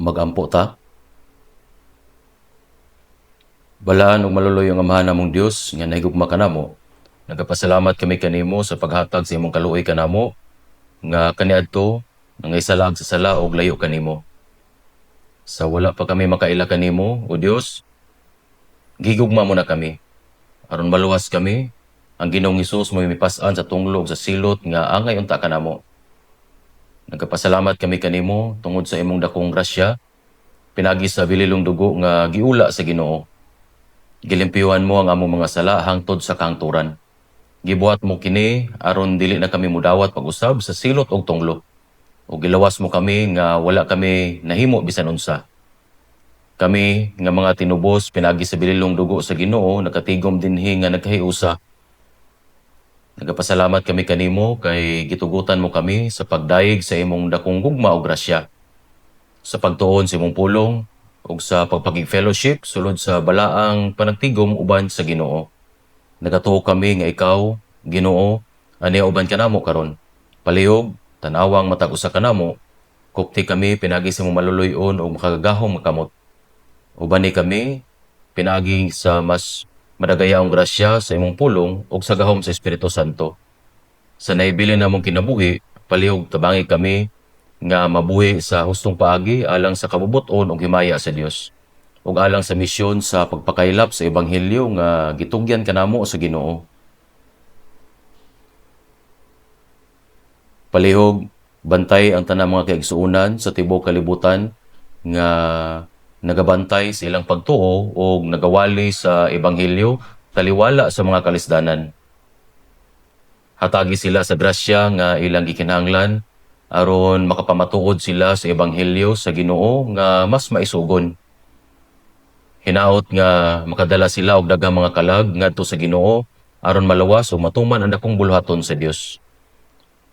Magampo ta. Balaan ug maluloy ang amahan namong Dios nga nahigugma kanamo. Nagapasalamat kami kanimo sa paghatag sa imong kaluoy kanamo nga kaniadto nga isalag sa sala og layo kanimo. Sa wala pa kami makaila kanimo, O Dios, gigugma mo na kami. Aron maluwas kami, ang Ginoong Hesus mo mipas-an sa tunglog sa silot nga angay unta kanamo. Nagapasalamat kami kanimo tungod sa imong dakong grasya, pinagi sa bililong dugo nga giula sa Ginoo. Gilimpyuhan mo ang among mga sala hangtod sa kahangturan. Gibuhat mo kini aron dili na kami mudawat pag-usab sa silot og tunglo. O gilawas mo kami nga wala kami nahimo bisan unsa. Kami nga mga tinubos pinagi sa bililong dugo sa Ginoo nakatigom dinhi nga nagkahiusa. Nagapasalamat kami kanimo kay gitugutan mo kami sa pagdayeg sa imong dakong gugma o grasya. Sa pagtuon sa imong pulong ug sa pagpakig-fellowship sulod sa balaang panagtigom uban sa Ginoo. Nagatuo kami nga ikaw, Ginoo, ani uban kanamo karon. Palihog, tanawang matag usa kanamo, kupti kami pinagi sa imong maluluy-on ug makagagahong makamot. Uban ni kami pinagi sa mas madagayaong grasya sa imong pulong ug sa gahom sa Espiritu Santo. Sa naibilin namong kinabuhi, palihog tabangi kami nga mabuhi sa hustong paagi alang sa kabubuton ug himaya sa Dios ug alang sa misyon sa pagpakaylap sa ebanghelyo nga gitugyan kanamo sa Ginoo. Palihog bantay ang tanang mga kaigsuonan sa tibuok kalibutan nga nagabantay sa ilang pagtuo ug nagawali sa ebanghelyo taliwala sa mga kalisdanan. Hatagi sila sa grasya nga ilang gikinahanglan aron makapamatuod sila sa ebanghelyo sa Ginoo nga mas maisugon. Hinaot nga makadala sila og daghang mga kalag ngadto sa Ginoo aron malawas ug matuman ang dakong buluhaton sa Dios.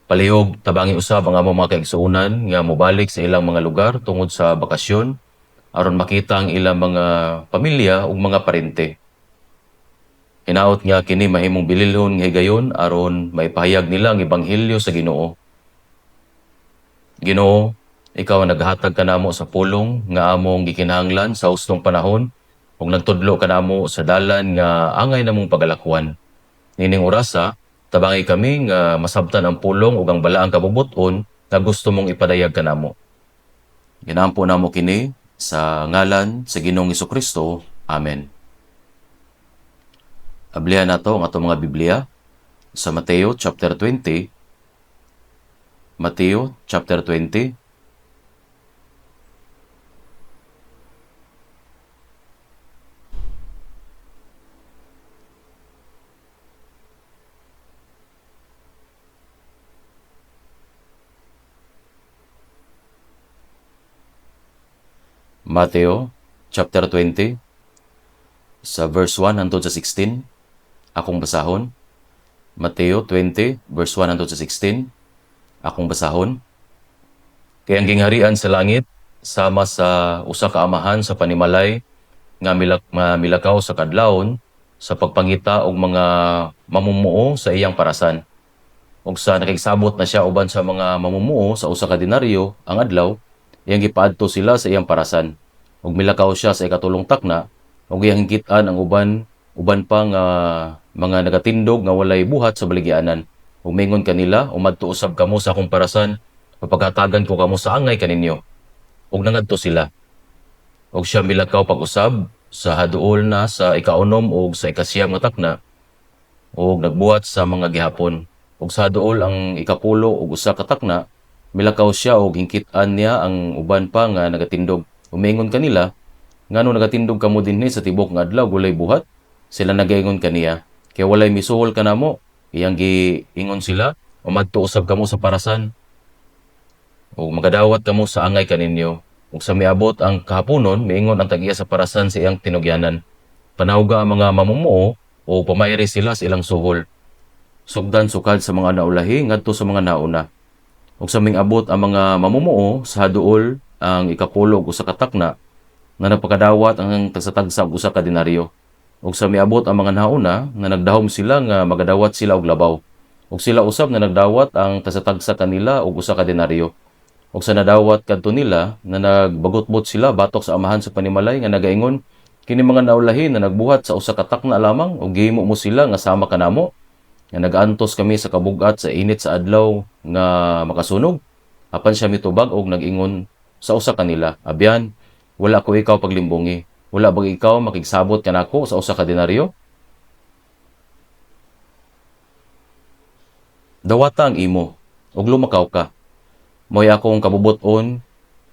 Palihog tabangi usab ang among mga kaigsuonan nga mobalik sa ilang mga lugar tungod sa bakasyon aron makita ang ilang mga pamilya ug mga parente. Hinaot nga kini mahimong bililhon nga higayon aron maipahayag nila ang ebanghelyo sa Ginoo. Ginoo, ikaw ang naghatag kanamo sa pulong nga among gikinahanglan sa hustong panahon ug nagtudlo kanamo sa dalan nga angay namong pagalakwan. Nining orasa, tabangi kami nga masabtan ang pulong ug ang balaang kabubuton nga gusto mong ipadayag kanamo. Ginampo namo kini sa ngalan sa Ginoong Hesukristo. Amen. Ablihan nato ang atong mga Biblia sa Mateo chapter 20. Mateo chapter 20. Mateo chapter 20 sa verse 1 hangtod sa 16. Akong basahon. Mateo 20 verse 1 hangtod sa 16. Akong basahon. Kay ang gingharian sa langit sama sa usa ka amahan sa panimalay nga milakaw sa kadlawon sa pagpangita og mga mamumuo sa iyang parasan. Ug sa nakigsabot na siya uban sa mga mamumuo sa usa ka denaryo ang adlaw, iyang gipaadto sila sa iyang parasan. Ug milakaw siya sa ikatulong takna ug iyang hingkit-an ang uban pa nga mga nagatindog nga walay buhat sa baligyanan. Ug mingon kanila, umadto usab kamo sa akong parasan, papaghatagan ko kamo sa angay kaninyo. Ug nangadto sila. Ug siya milakaw pag-usab sa haduol na sa ikaunom ug sa ikasiyam nga takna ug nagbuhat sa mga gihapon. Ug sa haduol ang ikapulo ug usa ka takna, milakaw siya ug hingkit-an niya ang uban pa nga nagatindog. Umingon kanila, ngano nagatindog kamo dinhi sa tibok nga adlaw walay buhat? Sila nagaingon kaniya, kay walay misuhol kanamo. Iyang giingon sila, umadto usab kamo sa parasan ug magadawat kamo sa angay kaninyo. Ug sa miabot ang kahaponon, miingon ang tag-iya sa parasan sa iyang tinugyanan. Panawga ang mga mamumuo o pamayri sila sa ilang suhol. Sugdan sukad sa mga naulahi ngadto sa mga nauna. Ug sa ming-abot ang mga mamumuo sa haduol ang ikapulo ug usa ka takna nga nagpakadawat ang tagsatagsa og usa ka denaryo. Ug sa miabot ang mga nauna nga nagdahom sila nga magadawat sila og labaw. Ug sila usab nga nagdawat ang tagsatagsa kanila og usa ka denaryo. ug sa nadawat kadto nila na nagbagot-bot sila batok sa amahan sa panimalay nga nagaingon, kini mga naulahi na nagbuhat sa usa ka takna lamang ug gihimo mo sila nga sama kanamo, nga nag-antos kami sa kabugat sa init sa adlaw nga makasunog. Apan siya mitubag og nag-ingon sa usa kanila, abyan, wala ko ikaw paglimbungi. Wala bang ikaw makigsabot kanako sa usa ka denaryo? Dawata ang imo, ug lumakaw ka. Mo'y akong kabubuton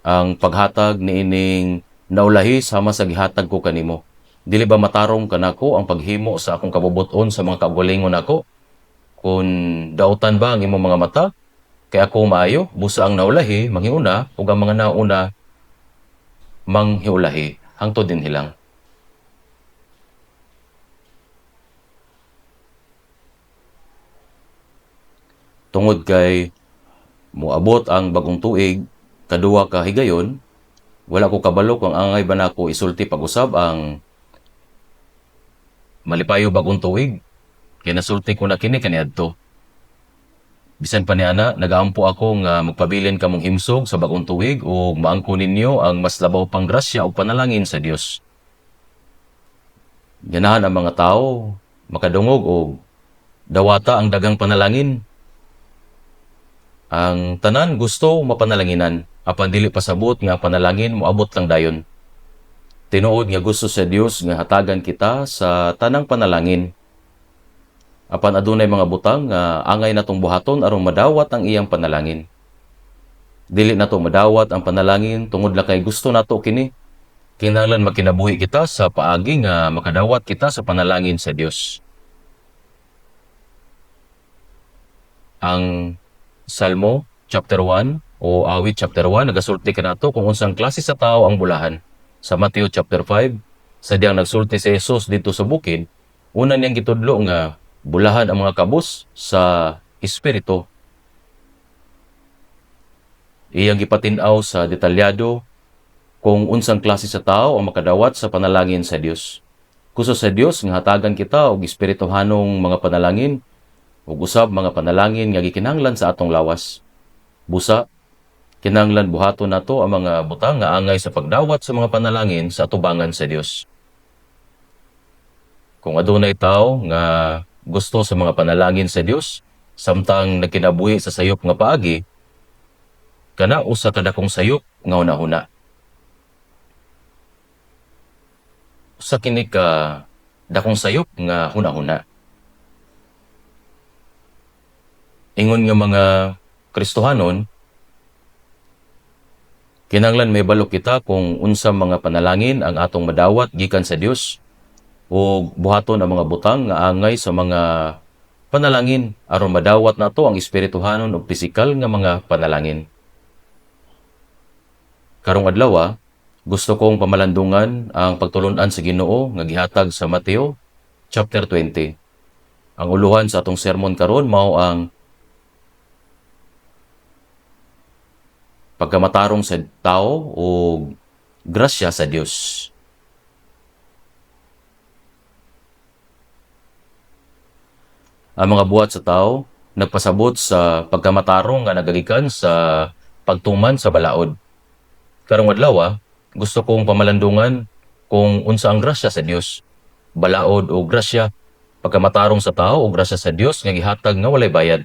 ang paghatag niining naulahi sama sa gihatag ko kanimo. Dili ba matarong kanako ang paghimo sa akong kabubuton sa mga kaugalingon nako? Kung dautan ba ang imong mga mata? Kay ako maayo, busa ang naulahi, manghiuna, ug ang mga nauna, manghiulahi, hangtod din hilang. Tungod kay moabot ang bagong tuig, kaduwa ka higayon, wala ko kabalo kung angay ba nako isulti pag-usab ang malipayo bagong tuig. Kaya nasulti ko na kini kaniadto. Bisan pa niana, nagaampo ako nga magpabilin kamong himsog sa bagong tuig o maangko ninyo ang mas labaw pang grasya o panalangin sa Dios. Ganahan ang mga tao, makadungog o dawata ang dagang panalangin. Ang tanan gusto mapanalanginan, apan dili pasabot nga panalangin moabot lang dayon. Tinuod nga gusto sa Dios nga hatagan kita sa tanang panalangin. Apan adunay mga butang nga angay natong buhaton aron madawat ang iyang panalangin. Dili nato madawat ang panalangin tungod lang kay gusto nato kini. Kinahanglan makinabuhi kita sa paagi nga makadawat kita sa panalangin sa Dios. Ang Salmo chapter 1 o Awit chapter 1 nagasulti kanato kung unsang klase sa tao ang bulahan. Sa Mateo chapter 5, sadyang nagsulti si Jesus dito sa bukid, una niyang gitudlo nga bulahan ang mga kabus sa espiritu. Iyang gipatin-aw sa detalyado kung unsang klase sa tao ang makadawat sa panalangin sa Dios. Gusto sa Dios nga hatagan kita og espirituhanong mga panalangin ug usab mga panalangin nga gikinahanglan sa atong lawas. Busa, kinahanglan buhaton nato ang mga butang nga angay sa pagdawat sa mga panalangin sa atubangan sa Dios. Kung adunay tao nga gusto sa mga panalangin sa Dios, samtang nagkinabuhi sa sayop nga paagi, kana usa ka dakong sayop nga hunahuna. Usa kini ka dakong sayop nga hunahuna. Ingon nga mga Kristohanon, kinahanglan may balo kita kung unsa mga panalangin ang atong madawat gikan sa Dios o buhaton ang mga butang nga angay sa mga panalangin aron madawat nato ang espirituhanon o pisikal nga mga panalangin. Karong adlaw, gusto kong pamalandungan ang pagtulon-an sa Ginoo nga gihatag sa Mateo chapter 20. Ang uluhan sa atong sermon karon mao ang pagkamatarong sa tao o grasya sa Dios. Ang mga buhat sa tao nagpasabot sa pagkamatarong nga nagagikan sa pagtuman sa balaod. Karong adlaw, gusto kong pamalandungan kung unsa ang grasya sa Dios. Balaod o grasya, pagkamatarong sa tao o grasya sa Dios nga gihatag nga walay bayad.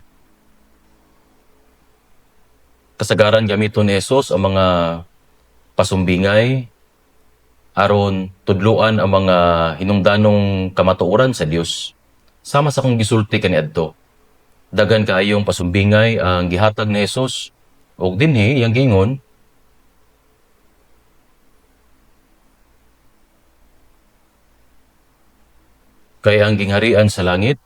Kasagaran gamiton ni Jesus ang mga pasumbingay aron tudluan ang mga hinungdanong kamatuoran sa Dios. Sama sa kong gisulti kaniadto. Dagan kaayong pasumbingay ang gihatag ni Jesus ug dinhi iyang gingon, kay ang gingharian sa langit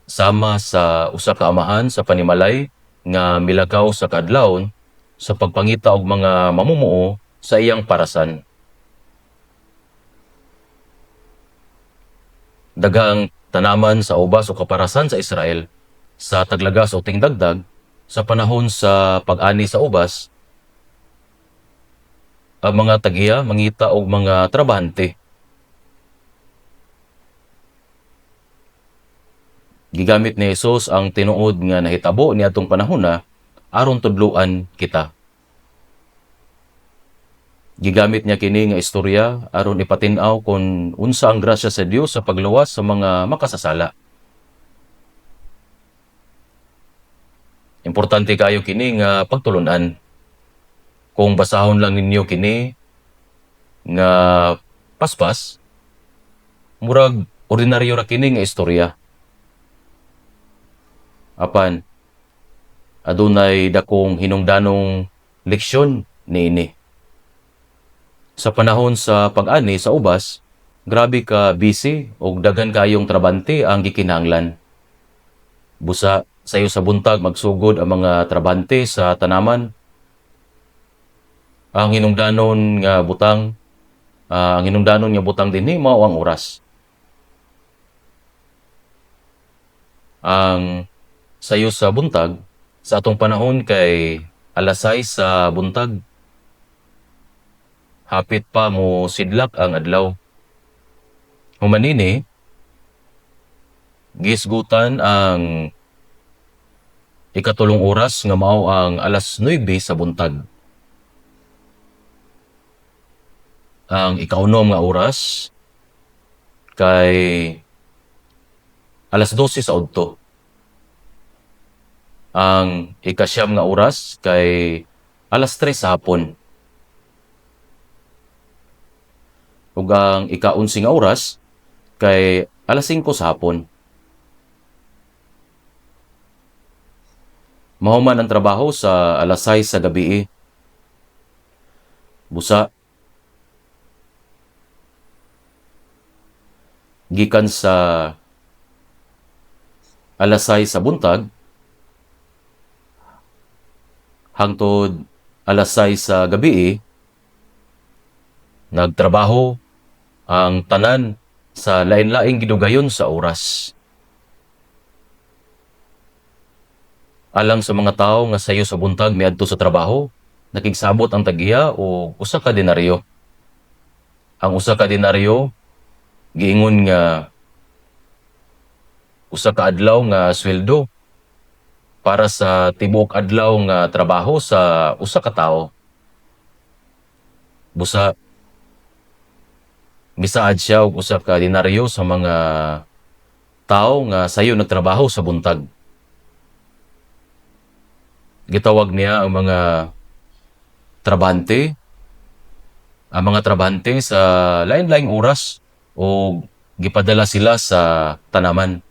sama sa usa ka amahan sa panimalay nga milakaw sa kaadlawon sa pagpangita og mga mamumuo sa iyang parasan. Daghang tanaman sa ubas o kaparasan sa Israel sa taglagas o tingdagdag sa panahon sa pag-ani sa ubas, ang mga tagiya, mangita og mga trabahante. Gigamit ni Jesus ang tinuod nga nahitabo niadtong panahon aron tudluan kita. Gigamit niya kini nga istorya aron ipatin-aw kung unsa ang grasya sa Dios sa pagluwas sa mga makasasala. Importante kayo kini nga pagtulunan. Kung basahon lang ninyo kini nga paspas, murag ordinaryo ra kini nga istorya. Apan adunay dakong hinungdanong leksyon niini. Sa panahon sa pag-ani sa ubas, grabe ka busy og daghan kayong trabante ang gikinahanglan. Busa sayo sa buntag magsugod ang mga trabante sa tanaman. Ang hinungdanon nga butang dinhi mao ang oras. Ang sayo sa buntag sa atong panahon kay alas 6 sa buntag. Hapit pa mo sidlak ang adlaw. Humanini, gisgutan ang ikatulong oras nga mao ang alas 9 sa buntag. Ang ikaunom nga oras kay alas 12 sa udto. Ang ikasyam nga oras kay alas 3 sa hapon. Ug ang ika-11 nga oras kay alas 5 sa hapon. Mahuman ang trabaho sa alas 6 sa gabi. Busa gikan sa alas 6 sa buntag hangtod alas 6 sa gabi, nagtrabaho ang tanan sa lain-laing gidugayon sa oras. Alang sa mga tao nga sayo sa buntag miadto sa trabaho, nakigsabot ang tagiya o usa ka denaryo. Ang usa ka denaryo giingon nga usa ka adlaw nga sweldo para sa tibuok adlaw nga trabaho sa usa ka tawo. Busa misaad siya og usa ka denaryo sa mga tao nga sayo nagtrabaho sa buntag. Gitawag niya ang mga trabante sa lain-laing oras o gipadala sila sa tanaman.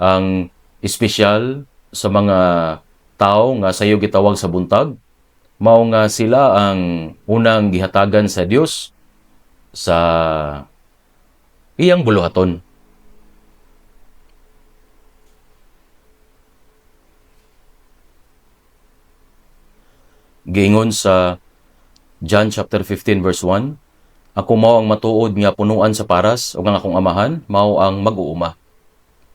Ang espesyal sa mga tao nga sayo gitawag sa buntag, mao nga sila ang unang gihatagan sa Dios sa iyang buluhaton. Giingon sa John chapter 15 verse 1, ako mao ang matuod nga punuan sa paras ug ang akong amahan mao ang mag-uuma.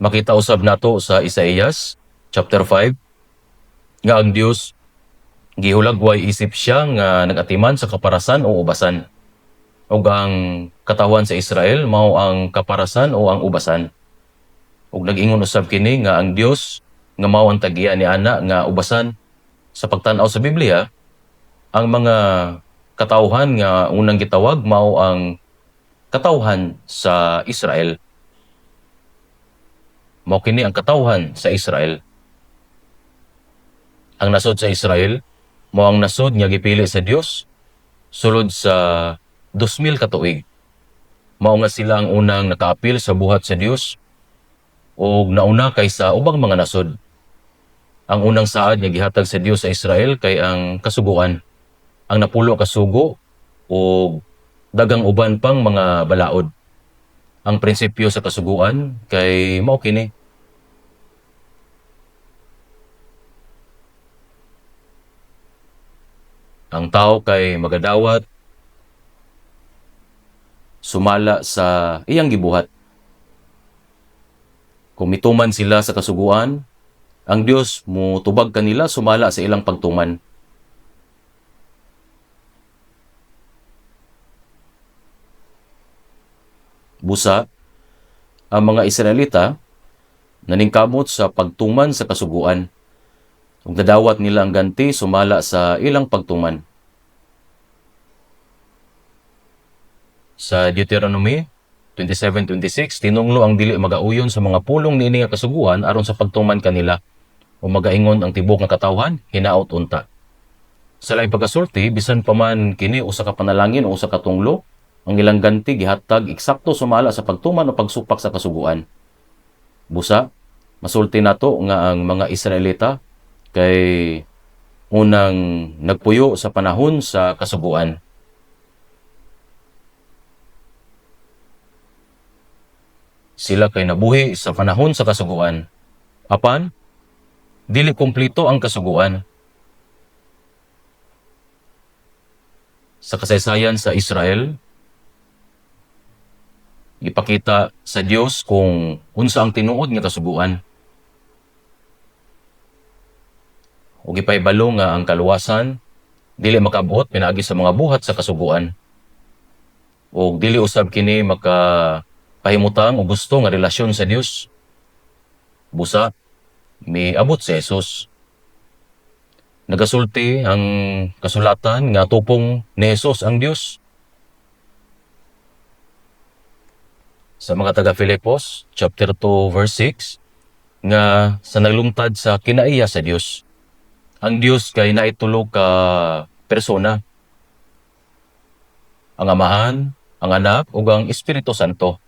Makita usab nato sa Isaías chapter 5 nga ang Dios gihulagway isip siya nga nagatiman sa kaparasan o ubasan. Ug ang katawan sa Israel mao ang kaparasan o ang ubasan. Ug nag-ingon usab kini nga ang Dios nga mao ang tagiya ni ana nga ubasan. Sa pagtan-aw sa Biblia, ang mga katawhan nga unang gitawag mao ang katawhan sa Israel. Mao kini ang katawhan sa Israel. Ang nasod sa Israel mao ang nasod nga gipili sa Dios sulod sa 2000 ka tuig. Mao nga sila ang unang nakaapil sa buhat sa Dios ug nauna kaysa ubang mga nasod. Ang unang saad nga gihatag sa Dios sa Israel kay ang kasuguan. Ang napulo ka sugo o dagang uban pang mga balaod. Ang prinsipyo sa kasuguan kay mao kini. Ang tao kay magadawat sumala sa iyang gibuhat. Kung mituman sila sa kasuguan, ang Dios mutubag kanila sumala sa ilang pagtuman. Busa, ang mga Israelita naningkamot sa pagtuman sa kasuguan. ug nadawat nila ang ganti sumala sa ilang pagtuman. Sa Deuteronomy 27:26, tinunglo ang dili magauyon sa mga pulong niini nga kasuguan aron sa pagtuman kanila o magaingon ang tibok nga katawhan hinaot unta. Sa laing pagkasulti, bisan pa man kini usa ka panalangin o usa ka tunglo, ang ilang ganti gihatag eksakto sumala sa pagtuman o pagsupak sa kasuguan. Busa, masulti nato nga ang mga Israelita kay unang nagpuyo sa panahon sa kasuguan. Sila kay nabuhi sa panahon sa kasuguan. Apan, dili kumplito ang kasuguan. Sa kasaysayan sa Israel, ipakita sa Dios kung unsa ang tinuod nga kasuguan. Ug ipaybalo nga ang kaluwasan dili makaabot pinaagi sa mga buhat sa kasuguan. Ug dili usab kini makapahimutang o gusto nga relasyon sa Dios. Busa, miabot si Jesus. Nagasulti ang kasulatan nga tupong ni Jesus ang Dios. Sa mga taga-Filipos, chapter 2, verse 6, nga sa naglungtad sa kinaiya sa Dios. Ang Dios kay naitulo ka persona. Ang Amahan, ang Anak, ug ang Espiritu Santo.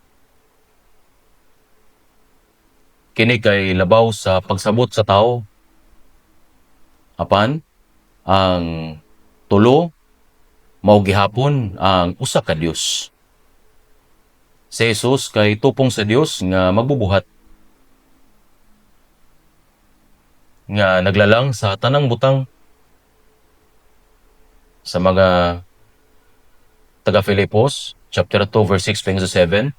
Kini kay labaw sa pagsabot sa tao. Apan, ang tulo, mao gihapon ang usa ka Dios. Si Jesus kay tupong sa Dios nga magbubuhat. Nga naglalang sa tanang butang. Sa mga taga-Filipos, chapter 2, verse 6-7,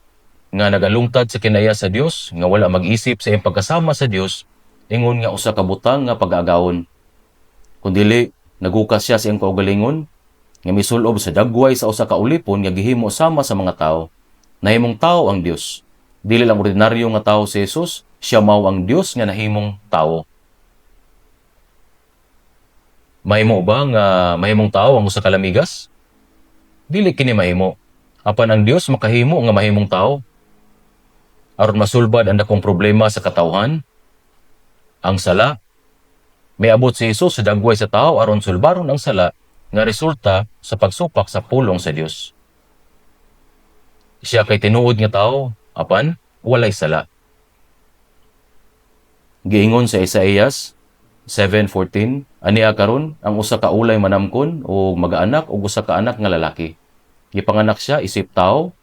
nga nagalungtad sa kinaya sa Dios, nga wala mag-isip sa iyang pagkasama sa Dios, ingon nga usa ka butang nga pag-agawon. Kundili, nagukas siya sa iyang kaugalingon, nga misulob sa dagway sa usa ka ulipon nga gihimo sama sa mga tao. Nahimong tao ang Dios. Dili lang ordinaryo nga tao si Jesus, siya mao ang Dios nga nahimong tao. Mahimo ba nga mahimong tao ang usa ka lamigas? Dili kini mahimo. Apan ang Dios makahimo nga mahimong tao. Aron masulbad ang dakong problema sa katawhan, ang sala, miabot si Jesus sa dagway sa tao aron sulbaron ang sala nga resulta sa pagsupak sa pulong sa Dios. Siya kay tinuod nga tao, apan walay sala. Giingon sa Isaías 7:14, aniya karon ang usa ka ulay manamkon o mag-anak og usa ka anak nga lalaki. Gipanganak siya isip tao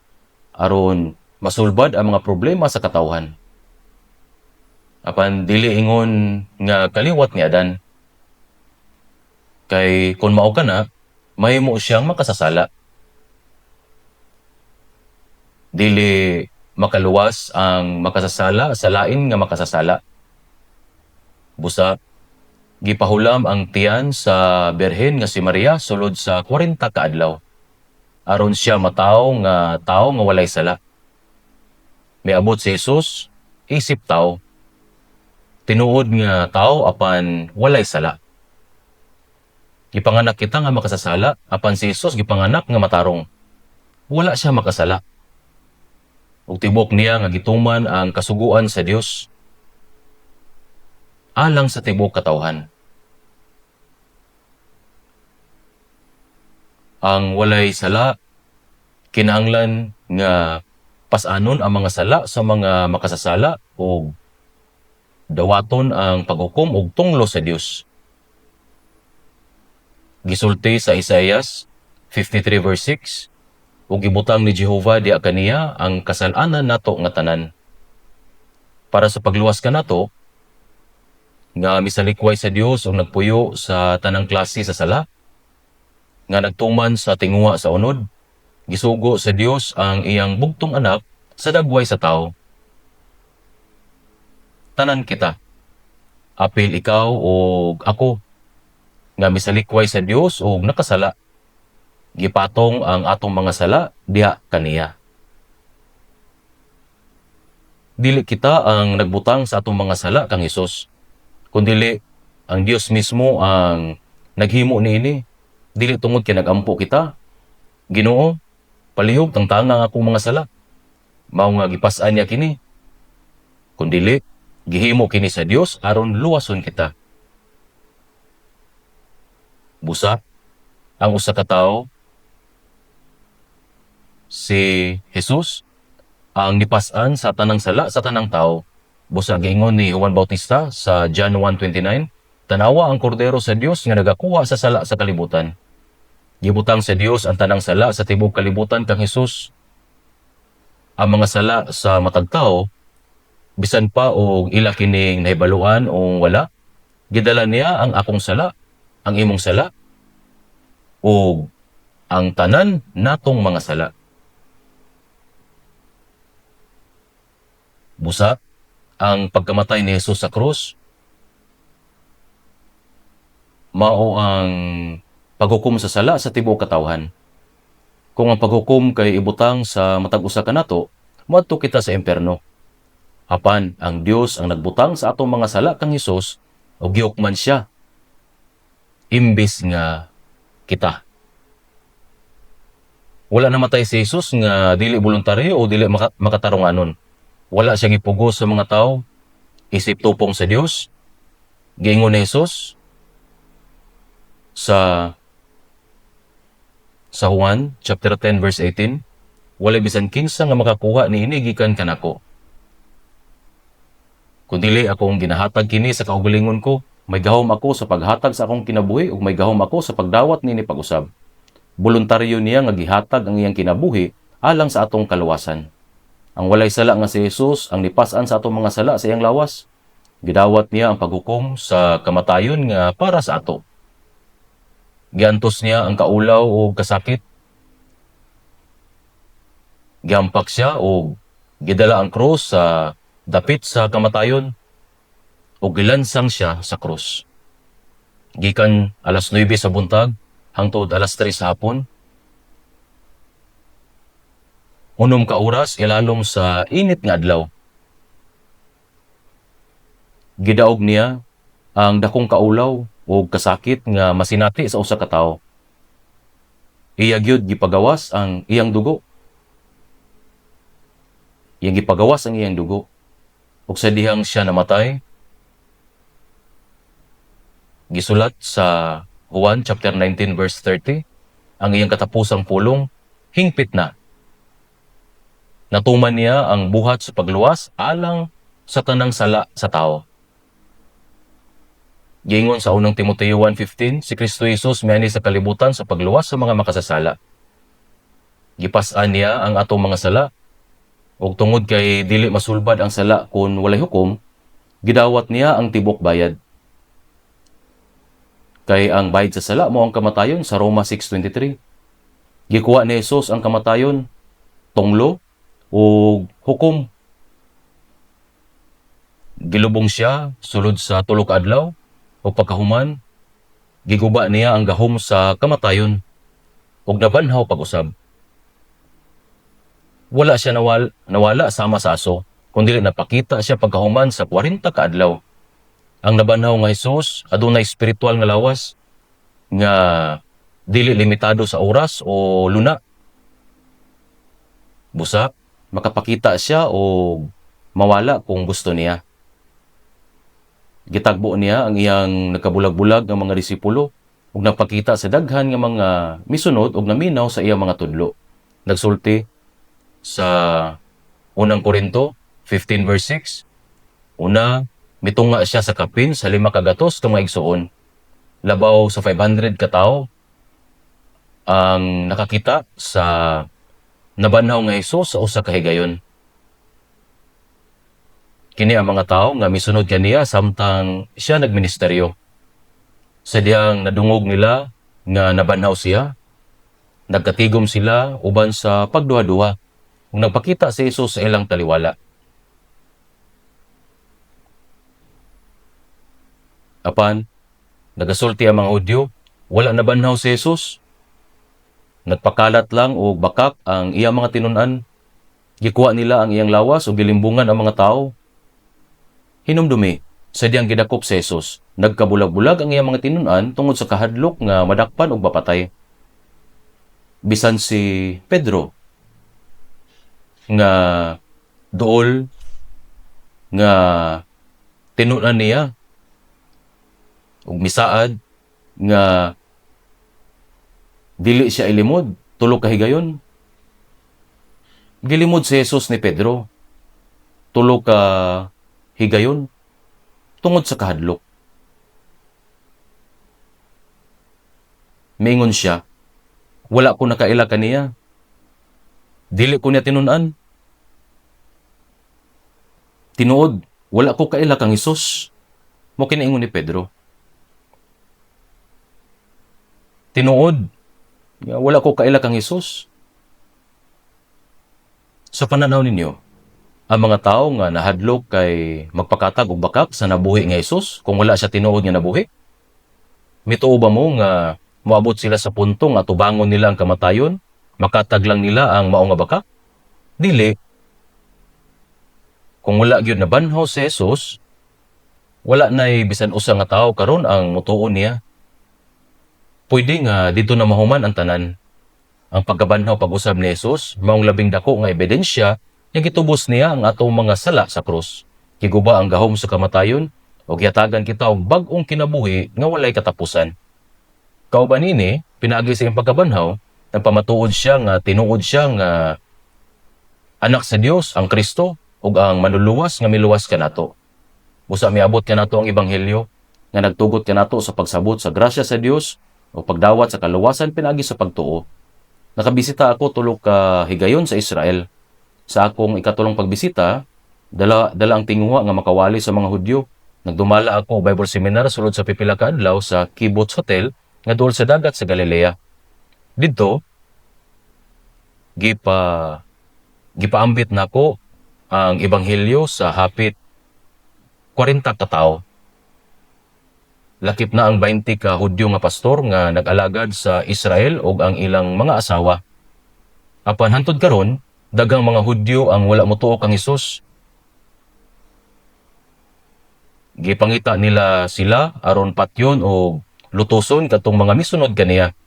aron masulbad ang mga problema sa katawhan. Apan dili ingon nga kaliwat ni Adan. Kay kung mao kana, mahimo siyang makasasala. Dili makaluwas ang makasasala sa lain nga makasasala. Busa, gipahulam ang tiyan sa berhen nga si Maria sulod sa 40 ka adlaw. Aron siya tao nga walay sala. Miabot si Jesus, isip tao. Tinuod nga tao apan walay sala. Gipanganak kita nga makasasala, apan si Jesus gipanganak nga matarong. Wala siya makasala. Ug tibok niya nga gituman ang kasuguan sa Dios alang sa tibok katawhan. Ang walay sala kinahanglan nga pas-anon ang mga sala sa mga makasasala o dawaton ang paghukom og tunglo sa Dios. Gisulti sa Isaias 53 verse 6, ug gibutang ni Jehovah diha kaniya ang kasal-anan nato nga tanan. Para sa pagluwas kanato nga misalikway sa Dios ug nagpuyo sa tanang klase sa sala, nga nagtuman sa tinguha sa unod, gisugo sa Dios ang iyang bugtong anak sa dagway sa tao. Tanan kita, apil ikaw o ako, nga misalikway sa Dios o nakasala. Gipatong ang atong mga sala diha kaniya. Dili kita ang nagbutang sa atong mga sala kang Hesus, kundili Ang Dios mismo ang naghimo niini. Dili tungod kay nagampo kita. Ginoo, palihog tang tangang akong mga sala. Mao nga gipas-an niya kini. Kun dili, gihimo kini sa Dios aron luwason kita. Busa, ang usa ka tawo, si Jesus, ang nipas-an sa tanang sala sa tanang tao. Busa giingon ni Juan Bautista sa John 1:29, "Tanawa ang kordero sa Dios nga nagakuha sa sala sa kalibutan." Gibutang sa Dios ang tanang sala sa tibuok kalibutan kang Jesus. Ang mga sala sa matag tawo, bisan pa og ila kining nahibaluan o wala, gidala niya ang akong sala, ang imong sala, o ang tanan natong mga sala. Busa, ang pagkamatay ni Jesus sa krus, mao ang paghukom sa sala sa tibuok katawhan. Kung ang paghukom kay ibutang sa matag usa kanato, moadto kita sa impierno. Apan ang Dios ang nagbutang sa atong mga sala kang Hesus ug gihukman siya imbis nga kita. Wala namatay si Jesus nga dili voluntaryo o dili makatarunganon. Wala siyang ipugos sa mga tao, isip tupong sa Dios. Giingon ni Jesus sa Juan chapter 10 verse 18, "Walay bisan kinsa nga makakuha niini gikan kanako. Kun dili akong ginahatag kini sa kaugalingon ko, may gahom ako sa paghatag sa akong kinabuhi ug may gahom ako sa pagdawat nini pag-usab." Voluntaryo niya nga gihatag ang iyang kinabuhi alang sa atong kaluwasan. Ang walay sala nga si Jesus ang nipas-an sa atong mga sala sa iyang lawas. Gidawat niya ang paghukom sa kamatayon nga para sa ato. Giantos niya ang kaulaw o kasakit. Giampak siya o gidala ang krus sa dapit sa kamatayon o gilansang siya sa krus. Gikan alas 9 sa buntag hangtod alas 3 sa hapon. Unom ka oras ilalom sa init nga adlaw. Gidaog niya ang dakong kaulaw o kasakit nga masinati sa usa ka tawo. Iya gyud gipagawas ang iyang dugo. Iyang gipagawas ang iyang dugo. Ug sa dihang siya namatay, gisulat sa Juan chapter 19 verse 30, ang iyang katapusang pulong hingpit na. Natuman niya ang buhat sa pagluwas alang sa tanang sala sa tao. Giingon sa unang Timoteo 1:15, si Kristo Jesus miani sa kalibutan sa pagluwas sa mga makasasala. Gipas-an niya ang atong mga sala, ug tungod kay dili masulbad ang sala kun walay hukom, gidawat niya ang tibok bayad. Kay ang bayad sa sala mao ang kamatayon sa Roma 6:23. Gikuha ni Jesus ang kamatayon, tunglo, ug hukom. Gilubong siya sulod sa tulo ka adlaw, o pagkahuman, giguba niya ang gahom sa kamatayon, ug nabanhaw pag-usab. Wala siya nawala sama sa aso, kundi napakita siya pagkahuman sa 40 ka adlaw. Ang nabanhaw nga Hesus adunay espiritual nga lawas nga dili limitado sa oras o luna. Busa, makapakita siya o mawala kung gusto niya. Gitagbo niya ang iyang nagkabulag-bulag ng mga disipulo ug napakita sa daghan nga mga misunod ug naminaw sa iyang mga tudlo. Nagsulti sa unang Korinto 15 verse 6, una, mitunga siya sa kapin sa 5 kagatos ka mga igsoon. Labaw sa 500 ka tawo ang nakakita sa nabanhaw nga Hesus sa usa ka higayon. Kini ang mga tawo nga misunod kaniya samtang siya nagministeryo. Sa diyang nadungog nila nga nabanhaw siya, nagkatigom sila uban sa pagduha-duha ug nagpakita si Jesus sa ilang taliwala. Apan, nagasulti ang mga Hudyo, wala nabanhaw si Jesus. Nagpakalat lang o bakak ang iyang mga tinun-an. Gikuha nila ang iyang lawas o gilimbungan ang mga tao. Hinumdumi sa diyang gidakop si Jesus. Nagkabulag-bulag ang iyang mga tinun-an tungod sa kahadlok nga madakpan og mapatay. Bisan si Pedro nga duol nga tinun-an niya ug misaad nga dili siya ilimod tulo ka higayon. Gilimod si Jesus ni Pedro tulo ka higayon tungod sa kahadlok. Mingon siya, wala ko nakaila kaniya. Dili ko niya tinun-an. Tinuod, wala ko kaila kang Hesus. Mo kinaingon ni Pedro. Tinuod, wala ko kaila kang Hesus. Sa pananaw ninyo, ang mga tao nga nahadlok kay magpakatag og bakak sa nabuhi nga Hesus kung wala siya tinuod nga nabuhi? Mituo ba mo nga moabot sila sa punto nga tubangon nila ang kamatayon, makatag lang nila ang mao nga bakak? Dili. Kung wala gyud nabanhaw si Jesus, wala na'y bisan usa nga tawo karon ang mutuon niya. Pwede nga dito na mahuman ang tanan. Ang pagkabanhaw pag-usab ni Jesus, maong labing dako nga ebidensya nga gitubos niya ang atong mga sala sa krus. Kiguba ang gahom sa kamatayon o gihatagan kita og bag-ong kinabuhi nga walay katapusan. Kauban ini, pinaagi sa iyang pagkabanhaw, nagpamatuod siya nga tinuod siya nga anak sa Dios, ang Kristo, ug ang manluluwas nga miluwas kanato. Busa miabot kanato ang ebanghelyo nga nagtugot kanato sa pagsabot sa grasya sa Dios o pagdawat sa kaluwasan pinaagi sa pagtuo. Nakabisita ako tulo ka higayon sa Israel. Sa akong ikatulong pagbisita, dala ang tinguha nga makawali sa mga Hudyo. Nagdumala ako Bible seminar sulod sa pipila ka adlaw sa Kibbutz Hotel nga duol sa dagat sa Galilea. Didto gipaambit nako ang ebanghelyo sa hapit 40 ka tawo. Lakip na ang 20 ka Hudyo nga pastor nga nag-alagad sa Israel ug ang ilang mga asawa. Apan hantod karon, daghang mga Hudyo ang wala motuo kang Hesus. Gipangita nila sila aron patyon o lutuson katong mga misunod kaniya.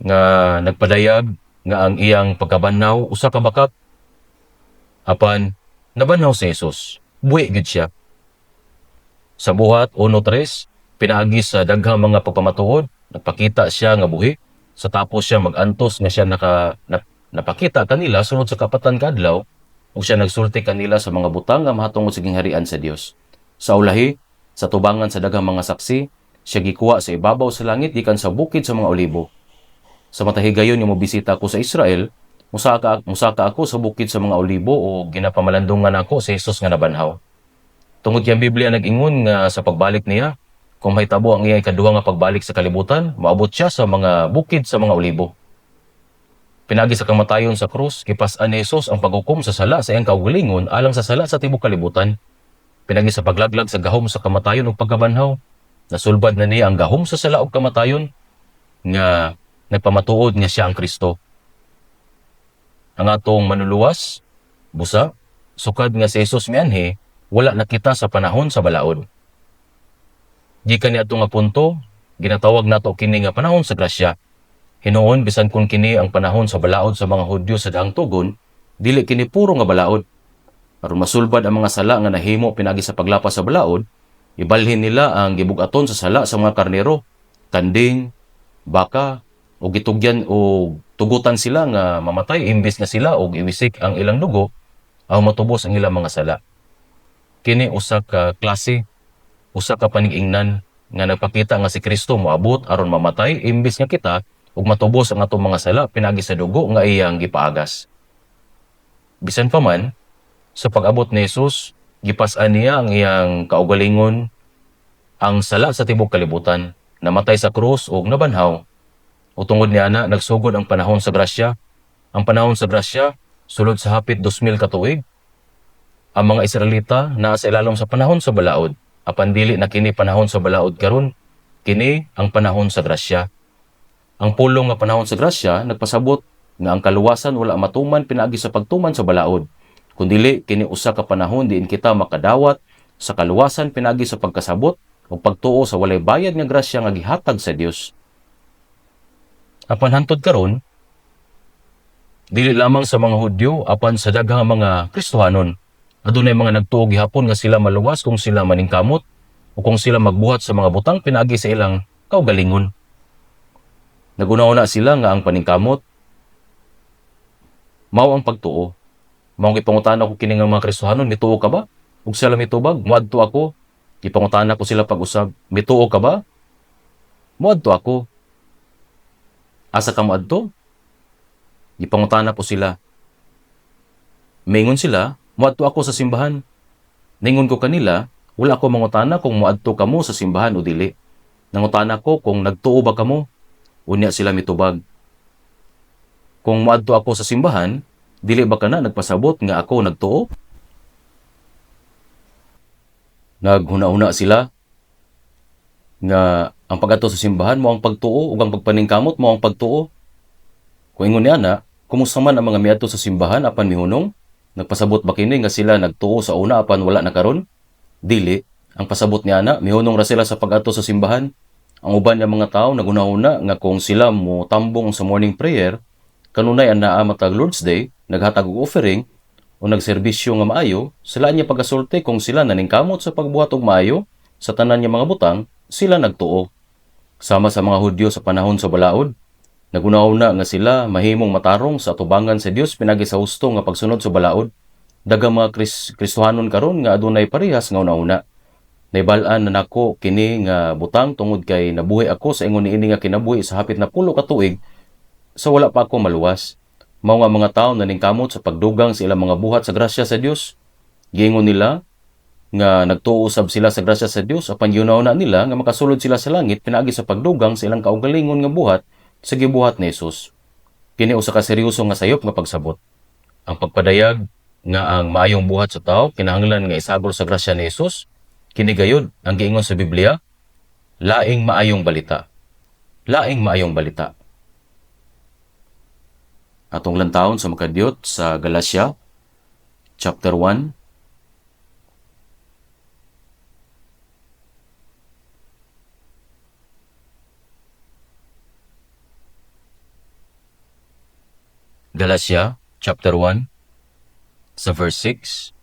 Nga nagpadayag nga ang iyang pagkabanhaw usa ka bakak. Apan nabanhaw si Jesus. Buhi gid siya. Sa buhat 1:3, pinaagi sa daghang mga pagpamatuod, nagpakita siya nga buhi. Sa tapos siya magantos nga siya napakita kanila sunod sa kapatan kadlaw ug siya nagsulti kanila sa mga butang nga mahatungod sa gingharian sa Dios. Sa ulahi, sa tubangan sa daghang mga saksi, siya gikuha sa ibabaw sa langit gikan sa bukid sa mga olibo. Sa matahigayon yung mobisita ko sa Israel, musaka ako sa bukid sa mga olibo o ginapamalandungan ako sa Jesus nga nabanhaw. Tungod kay ang Biblia nag-ingon nga sa pagbalik niya, kung mahitabo ang iyang ikaduha nga pagbalik sa kalibutan, maabot siya sa mga bukid sa mga olibo. Pinagi sa kamatayon sa krus, kipas-an ni Jesus ang paghukom sa sala sa iyang kaugalingon alang sa sala sa tibuok kalibutan. Pinagi sa paglaglag sa gahom sa kamatayon ug pagkabanhaw, nasulbad na niya ang gahom sa sala ug kamatayon nga nagpamatuod nga siya ang Kristo. Ang atong manluluwas, busa, sukad nga si Jesus mianhi, wala nakita sa panahon sa balaod. Gikan ni atong nga punto, ginatawag nato kini nga panahon sa grasya. Hinuon bisan kun kini ang panahon sa balaod sa mga Hudyo sa daang tugon, dili kini puro nga balaod. Aron masulbad ang mga sala nga nahimo pinagi sa paglapas sa balaod, ibalhin nila ang gibug-aton sa sala sa mga karnero, kanding, baka, o gitugyan o tugutan sila nga mamatay imbis nga sila og iwisik ang ilang dugo aw matubos ang ilang mga sala. Kini usa ka klase, usa ka panig-ingnan nga nagpakita nga si Kristo moabot aron mamatay imbis nga kita ug matubos ang atong mga sala pinagi sa dugo nga iyang gipaagas. Bisan pa man sa pag-abot ni Jesus, gipas-an niya ang iyang kaugalingon, ang sala sa tibuok kalibutan, namatay sa krus ug nabanhaw. O tungod niya na, nagsugod ang panahon sa grasya. Ang panahon sa grasya, sulod sa hapit 2,000 ka tuig. Ang mga Israelita naa sa ilalom sa panahon sa balaod. Apan dili na kini panahon sa balaod karon, kini ang panahon sa grasya. Ang pulong nga panahon sa grasya nagpasabot nga ang kaluwasan wala matuman pinaagi sa pagtuman sa balaod. Kundili kini usa ka panahon diin kita makadawat sa kaluwasan pinagi sa pagkasabot o pagtuo sa walay bayad nga grasya nga gihatag sa Dios. Apan hantod karon, dili lamang sa mga Hudyo apan sa daghang mga Kristohanon, adunay mga nagtuo gihapon nga sila maluwas kung sila maningkamot o kung sila magbuhat sa mga butang pinagi sa ilang kaugalingon. Naguna-una sila nga ang paningkamot mao ang pagtuo. Mao ang ipangutana ko kini nga mga Kristohanon, mituo ka ba? Ug sila mitubag, muadto ako. Ipangutana ko sila pag-usab, mituo ka ba? Muadto ako. Asa ka muadto? Ipangutana ko sila. Maingon sila, muadto ako sa simbahan. Ningon ko kanila, wala ako mangutana kung muadto kamo sa simbahan o dili. Nangutana ko kung nagtuo ba kamo. Unya sila mitubag. Kung muadto ako sa simbahan, dili ba kana nagpasabot nga ako nagtuo? Naghuna-una sila nga ang pag-adto sa simbahan mo ang pagtuo ug ang pagpaningkamot mo ang pagtuo. Kung ingon niya na, kumusta man ang mga miadto sa simbahan apan mihunong? Nagpasabot ba kini nga sila nagtuo sa una apan wala na karon? Dili. Ang pasabot niya na, mihunong ra sila sa pag-adto sa simbahan. Ang uban nga mga tao naguna-una nga kung sila mo tambong sa morning prayer, kanunay ang naa matag Lord's Day, naghatag og offering o nagserbisyo nga maayo, sila niya pagasulti kung sila naningkamot sa pagbuhat og maayo sa tanan niya mga butang, sila nagtuo. Sama sa mga Hudyo sa panahon sa balaod, naguna-una nga sila mahimong matarong sa atubangan sa Dios pinagi sa husto nga pagsunod sa balaod. Daghang mga Kristohanon karon nga adunay parehas nga una-una. Naibal-an na nako kini nga butang tungod kay nabuhi ako sa ingon niini nga kinabuhi sa hapit na 10 ka tuig sa wala pa ako maluwas. Mao nga mga tawo naningkamot sa pagdugang sa ilang mga buhat sa grasya sa Dios. Giingon nila nga nagtuo usab sila sa grasya sa Dios apan yunaw-na nila nga makasulod sila sa langit pinaagi sa pagdugang sa ilang kaugalingon nga buhat sa gibuhat ni Jesus. Kini usa ka seryoso nga sayop nga pagsabot. Ang pagpadayag nga ang maayong buhat sa tawo kinahanglan nga isagol sa grasya ni Jesus. Kini gayud ang giingon sa Biblia, laing maayong balita. Laing maayong balita. Atong lantawon sa makadiyot sa Galacia, chapter 1. Galacia, chapter 1, sa verse 6.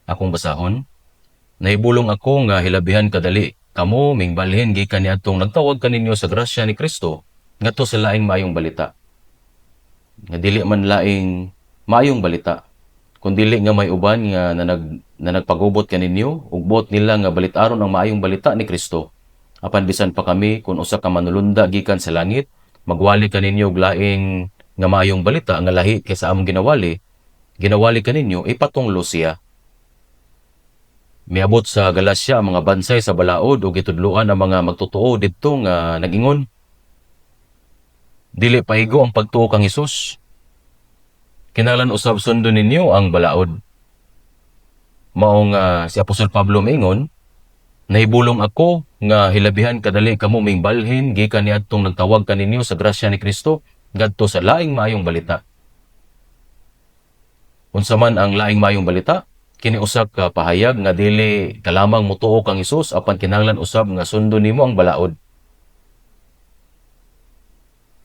Akong basahon. Nahibulong ako nga hilabihan kadali. Kamo mingbalhin gikan niadtong nagtawag kaninyo sa grasya ni Kristo ngadto sa laing maayong balita. Nga dili man laing maayong balita, kun dili nga may uban nga na nagpagubot kaninyo ug buot nila nga balitaron ang maayong balita ni Kristo. Apan bisan pa kami kun usa ka manulunda gikan sa langit, magwali kaninyo og laing nga maayong balita nga lahi kaysa among ginawali kaninyo ipatunglo siya. Miabot sa Galacia ang mga bansay sa balaod o gitudloan ang mga magtotoo didto nga nagingon, dili paigo ang pagtuo kang Hesus. Kinahanglan usab sundon ninyo ang balaod. Mao nga si Apostol Pablo maingon, nahibulong ako nga hilabihan kadali kamo mingbalhin gikan niadtong nagtawag kaninyo sa grasya ni Kristo ngadto sa laing maayong balita. Unsa man ang laing maayong balita? Kini usab ka pahayag nga dili kalamang motuo kang Hesus apan kinahanglan usab nga sundon nimo ang balaod.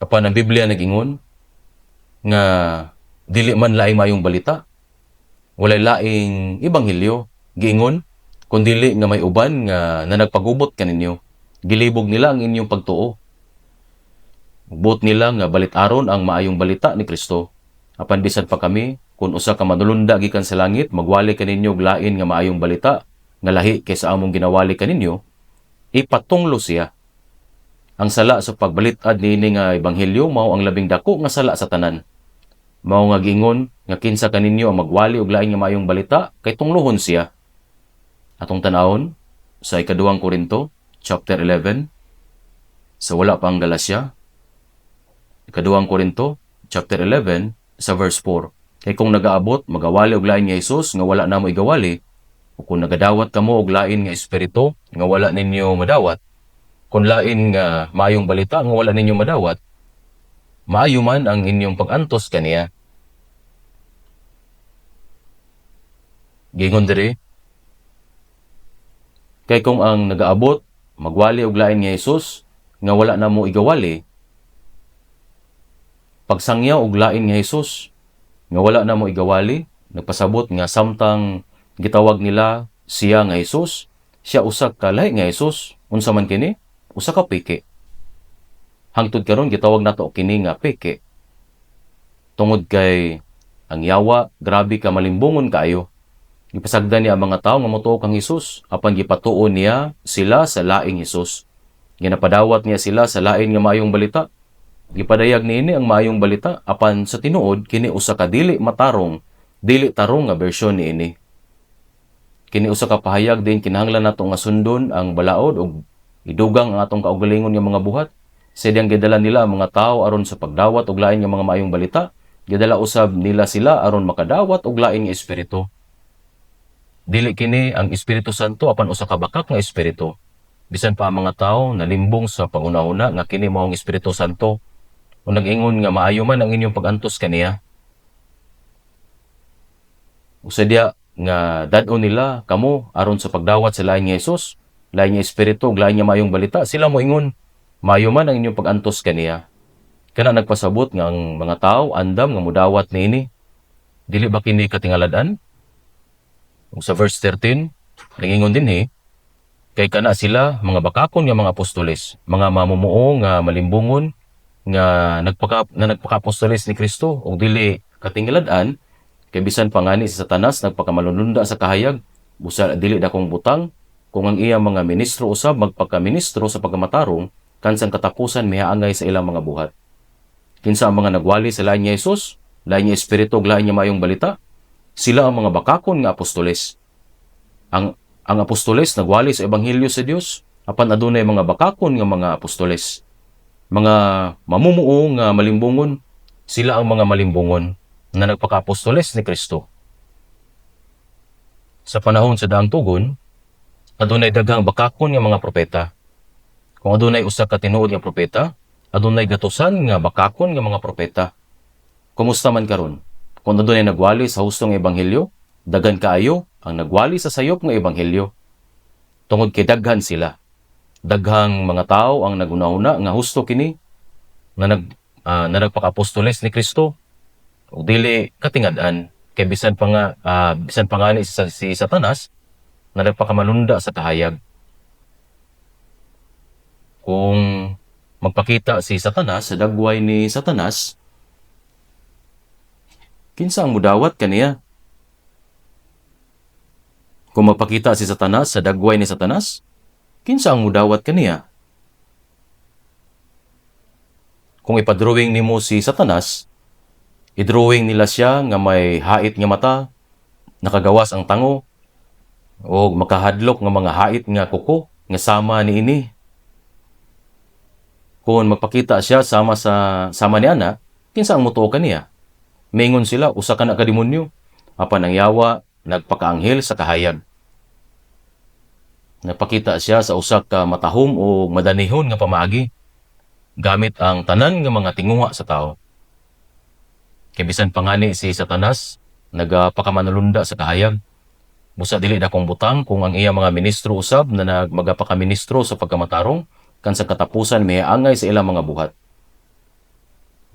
Apan ang Biblia nagingon nga dili man laing maayong balita, walay laing ebanghelyo, giingon kun dili nga may uban nga nagpagubot kaninyo, gilibog nila ang inyong pagtuo. Buot nila nga balitaron ang maayong balita ni Kristo. Apan bisan pa kami, kung usa ka manulunda gikan sa langit, magwali kaninyo og lain nga maayong balita, nga lahi kaysa among ginawali kaninyo, ipatunglo siya. Ang sala sa pagbalitad niini nga ebanghelyo mao ang labing dako nga sala sa tanan. Mao nga gingon nga kinsa kaninyo ang magwali og lain nga maayong balita kay tunglohon siya. Atong tanawon sa ikaduhang Korinto, chapter 11, sa wala pa ang Galacia. Ikaduhang Korinto, chapter 11, sa verse 4. Kay kung nagaabot, magawali og lain nga Hesus nga wala namo igawali, o kung nagadawat kamo og lain nga espiritu nga wala ninyo madawat, kung lain nga maayong balita nga wala ninyo madawat, maayo man ang inyong pag-antos kaniya. Gingon diri, Kay kung ang nagaabot magwali og lain nga Hesus nga wala na mo igawali, pagsangyaw og lain nga Hesus nga wala na mo igawali, nagpasabot nga samtang gitawag nila siya nga Hesus, siya usa ka lahi nga Hesus. Unsa man kini? Usa ka peke. Hangtod karon gitawag nato kini nga peke. Tungod kay ang yawa, grabe ka malimbungon kaayo. Gipasagdan niya ang mga tawo nga motuo kang Hesus, apan gipatuon niya sila sa laing Hesus. Ginapadawat niya sila sa lain nga maayong balita. Gipadayag niini ang maayong balita, apan sa tinuod kini usa ka dili matarong, dili tarong nga bersyon niini. Kini usa ka pahayag din kinahanglan nato nga sundon ang balaod ug idugang ang atong kaugalingon nga mga buhat. Sa diyang gidala nila ang mga tawo aron sa pagdawat og lain nga mga maayong balita, gidala usab nila sila aron makadawat og lain nga espiritu. Dili kini ang Espiritu Santo apan usa ka bakak nga espiritu. Bisan pa ang mga tawo nalimbong sa panguna-una nga kini mao ang Espiritu Santo o nag-ingon nga maayo man ang inyong pagantos kaniya. Usa diya nga dad-on nila kamo aron sa pagdawat sa lain nga Hesus, lain nga espiritu ug lain nga maayong balita, sila mo ingon maayo man ang inyong pagantos kaniya. Kana nagpasabot nga ang mga tawo andam nga mudawat niini. Dili ba kini katingaladan? Ug sa verse 13, nangingon din kay kana sila mga bakakon nga mga apostoles, mga mamumuo nga malimbungon nga nagpaka-apostoles ni Kristo ug dili katingaladan kay bisan pangani si Satanas nagpakamalununda sa kahayag, busa dili dakong butang kung ang iyang mga ministro usab magpaka-ministro sa pagkamatarong kansang katapusan mihaangay sa ilang mga buhat. Kinsa ang mga nagwali sa lain nga Hesus, lain nga espiritu ug lain nga maayong balita, sila ang mga bakakon nga apostoles. Ang apostoles nagwali sa ebanghelyo sa Dios, apan adunay mga bakakon nga mga apostoles. Mga mamumuo nga malimbungon, sila ang mga malimbungon na nagpaka-apostoles ni Kristo. Sa panahon sa daang tugon, adunay daghang bakakon nga mga propeta. Kung adunay usa ka tinuod nga propeta, adunay gatusan nga bakakon nga mga propeta. Kumusta man karon? Kung adunay nagwali sa hustong ebanghelyo, daghan kaayo ang nagwali sa sayop nga ebanghelyo. Tungod kay daghan sila. Daghang mga tawo ang nagunahuna nga husto kini na nagpaka-apostoles ni Kristo. Ug dili katingad-an kay bisan pa nga ni si Satanas na nagpakamalunda sa kahayag. Kung magpakita si Satanas sa dagway ni Satanas, kinsa ang mudawat kaniya? Kung magpakita si Satanas sa dagway ni Satanas, kinsa ang mudawat kaniya? Kung ipadrawing nimo si Satanas, idrawing nila siya nga may hait nga mata, nakagawas ang tango, o makahadlok nga mga hait nga kuko nga sama niini. Kung magpakita siya sama ni ana, kinsa ang mutuo kaniya? Mingon sila, usa ka na ka demonyo. Apan ang yawa, nagpakaanghel sa kahayag. Nagpakita siya sa usa ka matahom o madanihon nga pamaagi, gamit ang tanan nga mga tinguha sa tao. Kay bisan pangani si Satanas, nagapakamanulunda sa kahayag. Busa dili dakong butang kung ang iya mga ministro usab na magapakaministro sa pagkamatarong, kan sa katapusan mihaangay sa ilang mga buhat.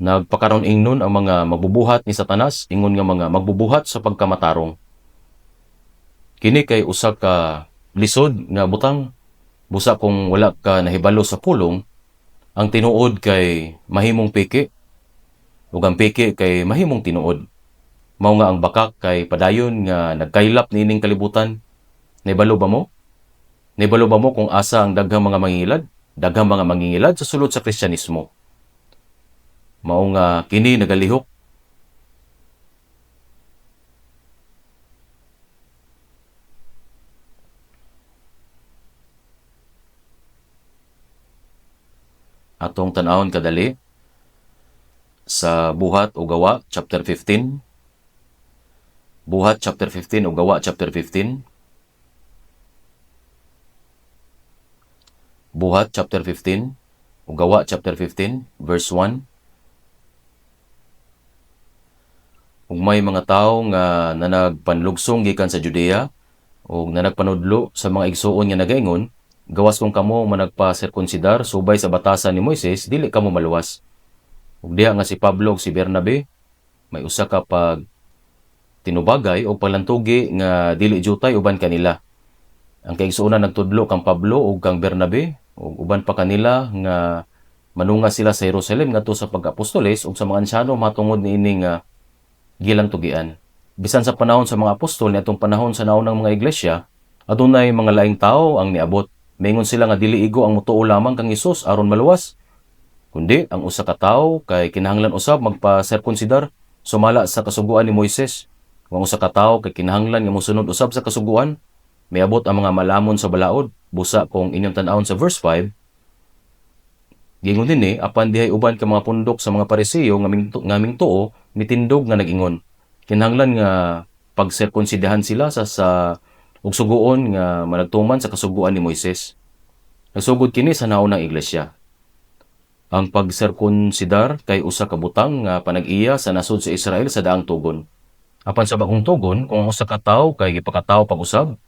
Nagpakaroon ingnon ang mga magbubuhat ni Satanas, ingon nga mga magbubuhat sa pagkamatarong. Kini kay usa ka lisod nga butang. Busa kung wala ka nahibalo sa pulong, ang tinuod kay mahimong piki, ug ang piki kay mahimong tinuod. Mao nga ang bakak kay padayon nga nagkaylap niining kalibutan. Nahibalo ba mo? Nahibalo ba mo kung asa ang daghang mga mangingilad? Daghang mga mangingilad sa sulod sa Kristyanismo. Mao nga kini nagalihok. Atong tan-awon kadali sa Buhat o Gawa chapter 15. Buhat chapter 15 o Gawa chapter 15. Buhat chapter 15 o Gawa chapter 15 verse 1. Ug may mga tawo nga nagpanlugsong gikan sa Judea ug na nagpanudlo sa mga igsuon nga nagaingon, gawas kung kamo managpa-sirkunsidar subay sa batasan ni Moises, dili kamo maluwas. Ug diha nga si Pablo ug si Bernabe, may usa ka pag tinubagay o palantugi nga dili jutay uban kanila. Ang kaigsuonan nagtudlo kang Pablo ug kang Bernabe ug uban pa kanila nga manunga sila sa Jerusalem ngadto sa pag-apostoles ug sa mga ansyano matungod niini nga gilang tugian. Bisan sa panahon sa mga apostol niadtong panahon sa naunang mga iglesia, adunay mga laing tao ang niabot. Maingon sila nga dili igo ang mutuo lamang kang Hesus aron maluwas, kundi ang usa ka tawo kay kinahanglan usab magpa-sirkunsidar sumala sa kasuguan ni Moises. Ang usa ka tawo kay kinahanglan nga mosunod usab sa kasuguan. Miabot ang mga malamon sa balaod. Busa kung inyong tan-awon sa verse 5, gingon dinhi apan dihay uban ka mga pundok sa mga Pariseo nga mingtuo mitindog nga nag-ingon. Kinahanglan nga pagsirkunsidahan sila sa ug suguon nga managtuman sa kasuguan ni Moises. Nagsugod kini sa naunang iglesia. Ang pagsirkunsidar kay usa ka butang nga panag-iya sa nasod sa Israel sa daang tugon. Apan sa bagong tugon, kung usa ka tawo kay gipakatawo pag-usab,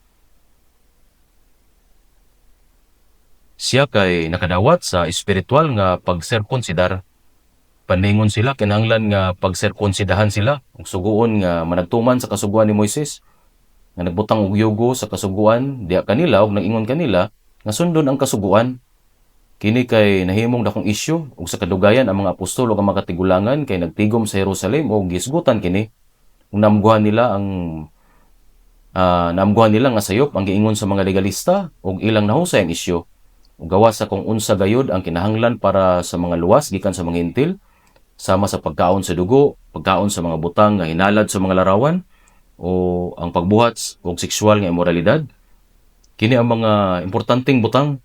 siya kay nakadawat sa espiritual nga pagsirkunsidar. Paningon sila kinahanglan nga pagsirkunsidahan sila ug suguon nga managtuman sa kasuguan ni Moises. Nga nagbutang og yugo sa kasuguan diha kanila ug nag-ingon kanila nga sundon ang kasuguan. Kini kay nahimong dakong isyu ug sa kadugayan ang mga apostol ug ang mga katigulangan kay nagtigom sa Jerusalem ug gisgutan kini. Ug namguhan nila nga sayop ang giingon sa mga legalista ug ilang nahusay ang isyu. Ug gawas sa kung unsa gayud ang kinahanglan para sa mga luwas gikan sa mga Hentil, sama sa pagkaon sa dugo, pagkaon sa mga butang nga hinalad sa mga larawan, o ang pagbuhat og sexual nga immoralidad. Kini ang mga importanteng butang.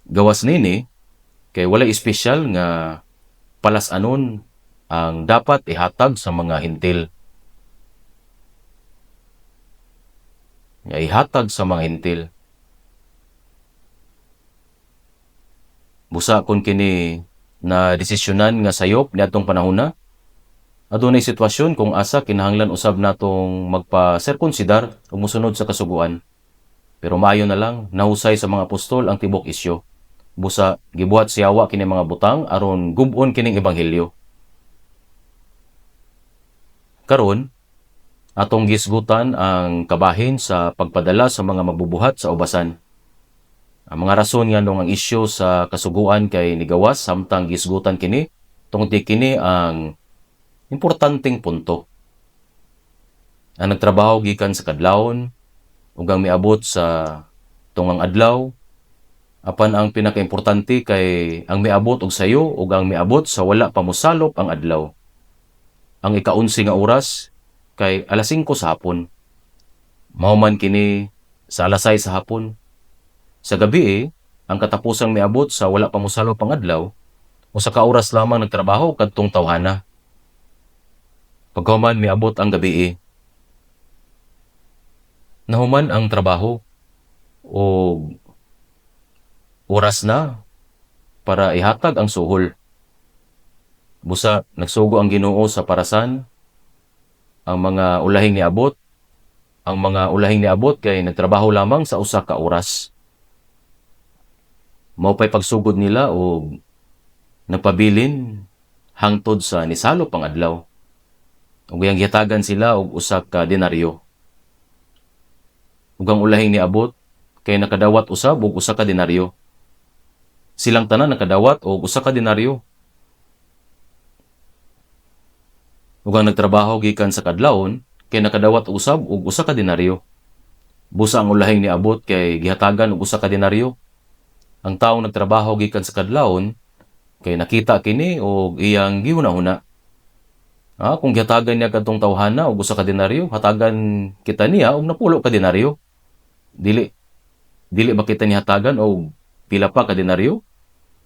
Gawas nini, kay walay espesyal nga palas-anon ang dapat ihatag sa mga Hentil. Nga ihatag sa mga Hentil. Busa kon kini na desisyonan nga sayop niadtong panahona, adunay sitwasyon kung asa kinahanglan usab natong magpa-sirkunsidar ug mosunod sa kasuguan. Pero maayo na lang nahusay sa mga apostol ang tibok isyu. Busa gibuhat siyawa kini mga butang aron gub-on kining ebanghelyo. Karon atong gisgutan ang kabahin sa pagpadala sa mga magbubuhat sa ubasan. Ang mga rason nga nung ang isyu sa kasuguan kay nigawas samtang gisgutan kini, tungod kini ang importanteng punto. Ang nagtrabaho gikan sa kadlawon ug ang miabot sa tungang adlaw, apan ang pinakaimportante kay ang miabot og sayo ug ang miabot sa wala pa mosalop ang adlaw. Ang ika-11 nga oras kay alas 5 sa hapon. Mao man kini sa alas 6 sa hapon. Sa gabi ang katapusang miabot sa wala pa mosalop ang adlaw, usa ka oras lamang nagtrabaho kadtong tawhana. Paghuman miabot ang gabi, nahuman ang trabaho o oras na para ihatag ang suhol. Busa nagsugo ang Ginoo sa parasan, ang mga ulahing niabot, kay nagtrabaho lamang sa usa ka oras. Mao pay pagsugod nila o nagpabilin hangtod sa nisalop ang adlaw. Ug yang gihatagan sila og usa ka denaryo. Ug ang ulahing niabot kay nakadawat usab og usa ka denaryo. Silang tanan nakadawat og usa ka denaryo. Ug ang nagtrabaho gikan sa kadlawon kay nakadawat usab og usa ka denaryo. Busa ang ulahing niabot kay gihatagan og usa ka denaryo. Ang taong nagtrabaho gikan sa kadlawon kay nakita kini og iyang gihuna-huna. Kung gihatagan niya kadtong tawhana og usa ka denaryo, hatagan kita niya og napulo ka denaryo. Dili ba kita ni hatagan og pila pa ka denaryo?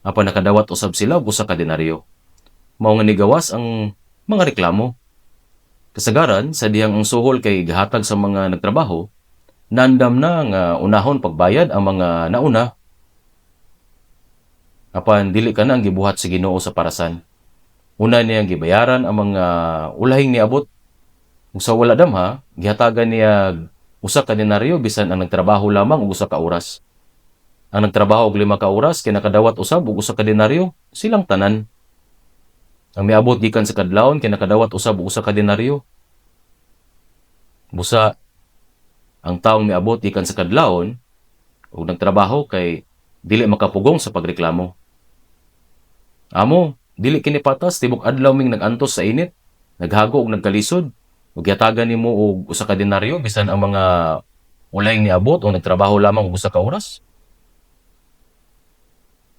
Apan nakadawat usab sila og usa ka denaryo. Mao nga nigawas ang mga reklamo. Kasagaran sa dihang ang suhol kay gihatag sa mga nagtrabaho, nandam na nga unahon pagbayad ang mga nauna. Apan dili ka na ang gibuhat sa Ginoo sa parasan. Una niyang gibayaran ang mga ulahing niabot. Kung sa wala damha, gihatagan niya usa ka denaryo bisan ang nagtrabaho lamang og usa ka oras. Ang nagtrabaho og 5 ka oras kay nakadawat usab og usa ka denaryo, silang tanan. Ang miabot gikan sa kadlawon kay nakadawat usab og usa ka denaryo. Busa ang taong miabot gikan sa kadlawon ug nagtrabaho kay dili makapugong sa pagreklamo. Amo, dili kini patas tibok adlaw ming nagantos sa init, naghago ug nagkalisod, ug yatagan nimo og usa ka denaryo bisan ang mga ulayng niabot o nagtrabaho lamang og usa ka oras.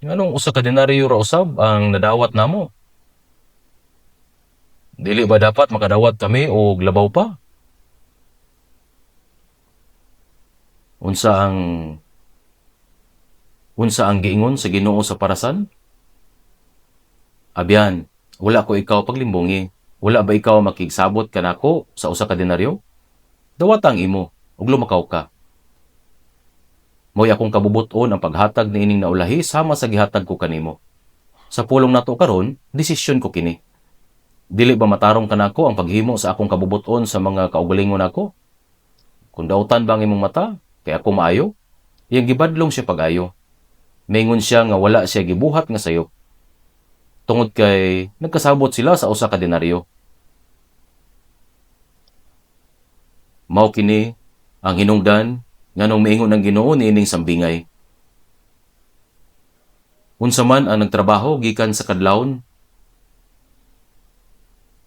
Nganong usa ka denaryo ra usab ang nadawat namo? Dili ba dapat makadawat kami og labaw pa? Unsa ang giingon sa Ginoo sa parasan? Abyan, wala ko ikaw paglimbongi. Wala ba ikaw makigsabot kanako sa usa ka denaryo? Dawatang imo ug lumakaw ka. Mo'y akong kabubuton ang paghatag ni ining naulahi sama sa gihatag ko kanimo. Sa pulong nato karon, desisyon ko kini. Dili ba matarong kanako ang paghimo sa akong kabubuton sa mga kaugalingon nako? Kung dautan ba ang imong mata, kay ako maayo, iyang gibadlong siya pag-ayo. Maingon siya nga wala siya gibuhat nga sayo. Tungod kay nagkasabot sila sa usa ka denaryo. Mao kini ang hinungdan nganong miingon ang Ginoo niining sambingay. Unsa man ang nagtrabaho gikan sa kadlawon,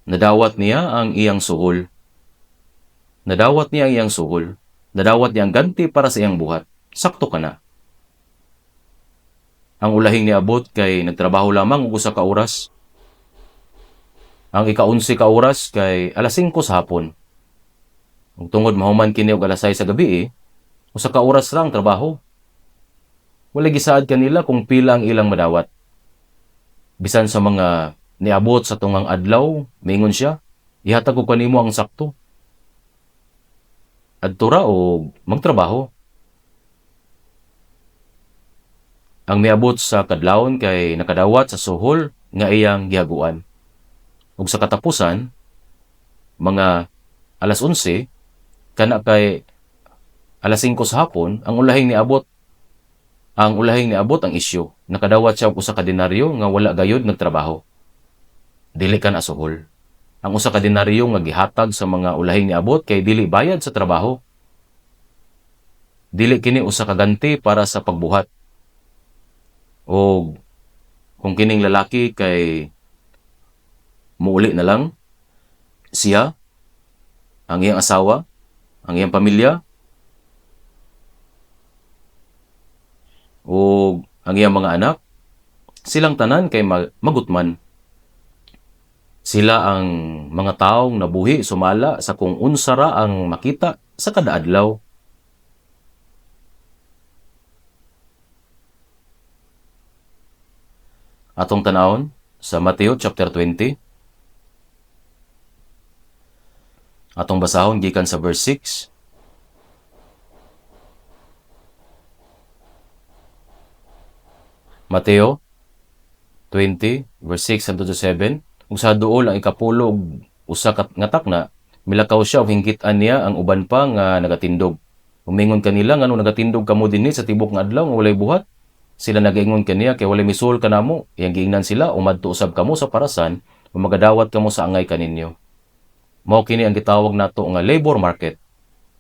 nadawat niya ang iyang suhol. Nadawat niya ang iyang suhol. Nadawat niya ang ganti para sa iyang buhat. Sakto ka na. Ang ulahing niabot kay nagtrabaho lamang og usa ka oras. Ang ika-11 ka oras kay alas 5 sa hapon. Ug tungod mahuman kini og alas 6 sa gabi, usa ka oras ra ang trabaho. Wala gisaad kanila kung pila ang ilang madawat. Bisan sa mga niabot sa tungang adlaw, mingon siya, ihatag ko kanimo ang sakto. Adto ra o magtrabaho. Ang miabot sa kadlawon kay nakadawat sa suhol nga iyang gihaguan. Ug sa katapusan, mga alas 11, kana kay alas 5 sa hapon, ang ulahing niabot ang isyu. Nakadawat siya og usa ka denaryo nga wala gayud nagtrabaho. Dili ka na suhol. Ang usa ka denaryo nga gihatag sa mga ulahing niabot kay dili bayad sa trabaho. Dili kini usa ka ganti para sa pagbuhat. O kung kining lalaki kay muuli na lang, siya, ang iyang asawa, ang iyang pamilya, o ang iyang mga anak, silang tanan kay magutman. Sila ang mga taong nabuhi sumala sa kung unsa ra ang makita sa kada adlaw. Atong tanawon sa Mateo chapter 20. Atong basahon gikan sa verse 6. Mateo 20 verse 6 hangtod sa 7. Ug sa duol ang ikapulo ug usa ka nga takna, milakaw siya ug hingkit-an niya ang uban pa nga nagatindog. Umingon kanila ngano nagatindog kamo dinhi sa tibok nga adlaw nga walay buhat. Sila nagaingon kaniya kay walay misul kanamo. Iyang giingnan sila umadto usab kamo sa parasan o magadawat kamo sa angay kaninyo. Mao kini ang gitawag nato nga labor market.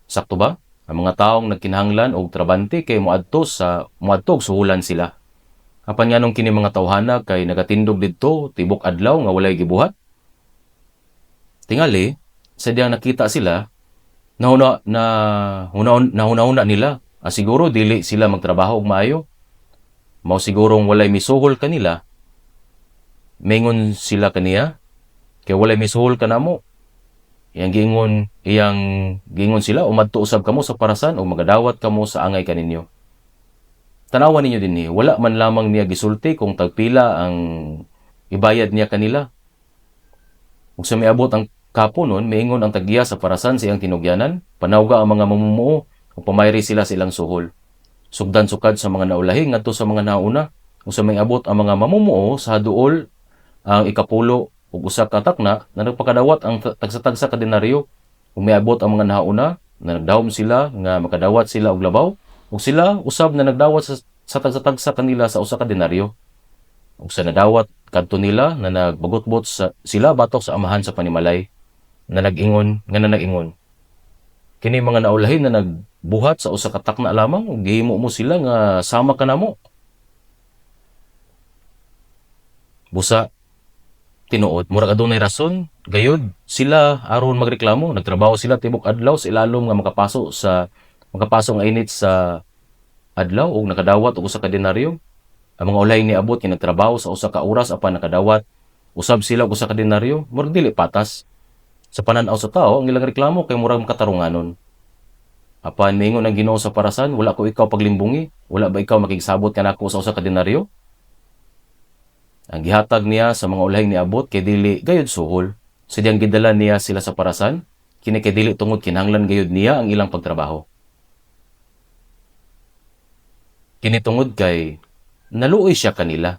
Sakto ba? Ang mga taong nagkinahanglan og trabante kay moadto og suhulan sila. Apan nganong kini mga tawhana kay nagatindog didto tibok adlaw nga walay gibuhat? Tingali, sa diyang nakita sila, nahuna nila. Siguro dili sila magtrabaho og maayo. Mao sigurong walay misuhol kanila. Mingon sila kaniya, kay walay misuhol kanamo. Iyang gingon sila, umadto usab kamo sa parasan o magadawat kamo sa angay kaninyo. Tanawan ninyo dinhi, wala man lamang niya gisulti kung tagpila ang ibayad niya kanila. Ug sa miabot ang kapo nun, miingon ang taggiya sa parasan sa iyang tinugyanan, panawga ang mga mamumuo o pamayri sila sa ilang suhol. Sugdan sukad sa mga naulahi ngadto sa mga nauna, ug sa miabot ang mga mamumuo sa duol ang ikapulo ug usa ka takna na nagpakadawat ang tagsa-tagsa ka denaryo. Ug miabot ang mga nauna, na nagdawom sila nga makadawat sila og labaw, ug sila usab na nagdawat sa tagsa-tagsa kanila sa usa ka denaryo. Ug sa nadawat kadto nila na nagbagotbot sila batok sa amahan sa panimalay na nag-ingon kini mga naulahi na nagbuhat sa usa ka takna lamang ug gihimo mo sila nga sama ka namo. Busa tinuod murag adunay rason gayud sila aron magreklamo. Nagtrabaho sila tibok adlaw sa ilalom nga makapaso nga init sa adlaw ug nakadawat og usa ka denaryo. Ang mga ulay ni abot nga nagtrabaho sa usa ka oras apan nakadawat usab sila og usa ka denaryo, murag dili patas. Sa pananaw sa tao, ang ilang reklamo kay murag makatarunganon. Apan miingon ang Ginoo sa parasan, wala ko ikaw paglimbungi, wala ba ikaw makigsabot kanako sa usa ka denaryo? Ang gihatag niya sa mga ulay ni abot kay dili gayud suhol. Sadyang gidala niya sila sa parasan, kini kay dili tungod kinahanglan gayud niya ang ilang pagtrabaho. Kini tungod kay naluoy siya kanila.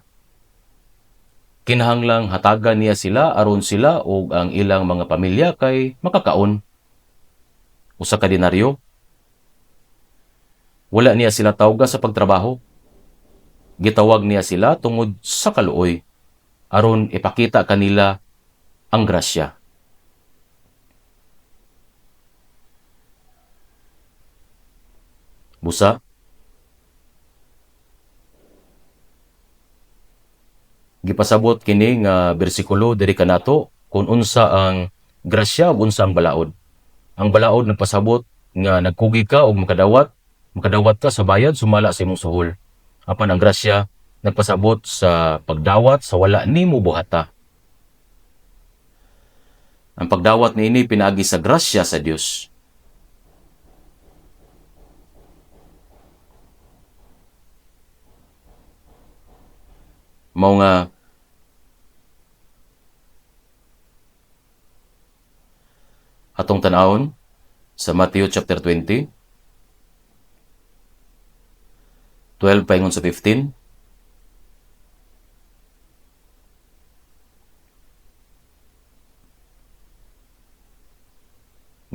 Kinahanglang hatagan niya sila aron sila o ang ilang mga pamilya kay makakaon. Usa ka denaryo. Wala niya sila tawga sa pagtrabaho. Gitawag niya sila tungod sa kaluoy aron ipakita kanila ang grasya. Busa, gipasabot kini nga bersikulo diri kanato kung unsa ang grasya ug unsa ang balaod. Ang balaod nagpasabot nga nagkugi ka og makadawat ka sa bayad sumala sa imong suhol. Apan ang grasya nagpasabot sa pagdawat sa wala nimo buhata. Ang pagdawat niini pinaagi sa grasya sa Dios. Mao nga atong tan-awon sa Matthew chapter 20 12 paingon sa 15.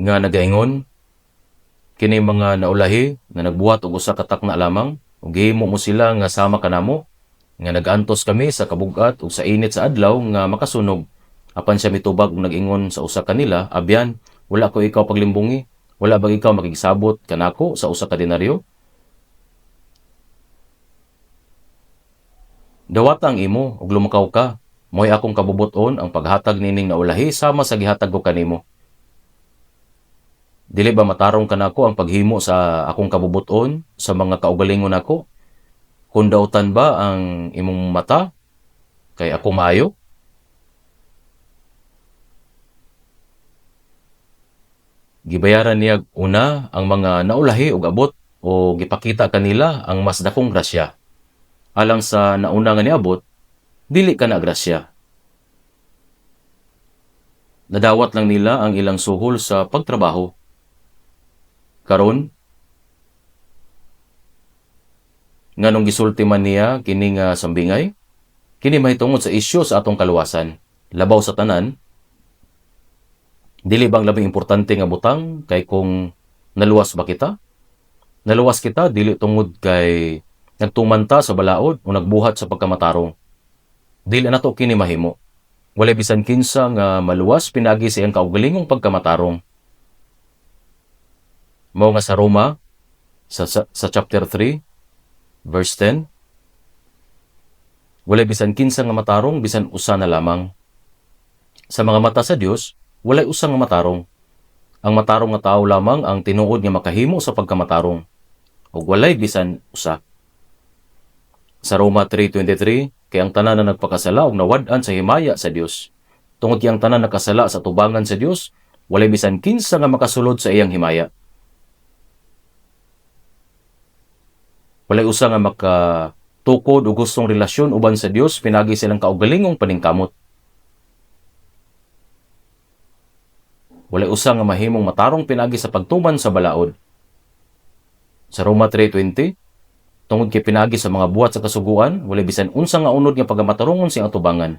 Nga nagaingon, kini mga naulahi na nagbuhat og usa ka takna lamang, ug gihimo mo sila nga sama kanamo, nga nag-antos kami sa kabug-at ug sa init sa adlaw nga makasunog. Apan siya mitubag ug nag-ingon sa usa kanila, abyan, wala ko ikaw paglimbungi, wala ba ikaw makigsabot kanako sa usa ka denaryo? Dawata ang imo ug lumakaw ka. Mo'y akong kabubuton ang paghatag nining naulahi sama sa gihatag ko kanimo. Dili ba matarong kanako ang paghimo sa akong kabubuton sa mga kaugalingon nako? Kundautan ba ang imong mata kay ako maayo? Gibayaran niya una ang mga naulahi og abot o gipakita kanila ang mas dakong grasya. Alang sa nauna nga niabot, dili ka na grasya. Nadawat lang nila ang ilang suhol sa pagtrabaho. Karon, nganong gisulti man niya kini nga sambingay, kini mahitungod sa isyu sa atong kaluwasan. Labaw sa tanan, dili bang labing importante nga butang kay kung naluwas ba kita? Naluwas kita dili tungod kay nagtumanta sa balaod o nagbuhat sa pagkamatarong. Dili nato kini mahimo. Walay bisan kinsa nga maluwas pinagi sa iyang kaugalingong pagkamatarong. Mao nga sa Roma sa chapter 3 verse 10, walay bisan kinsa nga matarong bisan usa na lamang. Sa mga mata sa Dios, walay usa nga matarong. Ang matarong nga tawo lamang ang tinuod nga makahimo sa pagkamatarong. Ug walay bisan usa. Sa Roma 3:23, kay ang tanan na nagpakasala og nawad-an sa himaya sa Dios. Tungod kay ang tanan nakasala sa tubangan sa Dios, walay bisan kinsa nga makasulod sa iyang himaya. Walay usa nga makatukod o gustong relasyon uban sa Dios pinagi silang kaugalingong paningkamot. Walay usa nga mahimong matarong pinagi sa pagtuman sa balaod. Sa Roma 3:20, tungod kay pinagi sa mga buhat sa kasuguan, walay bisan unsa nga unod nga pagamatarungon siyang atubangan.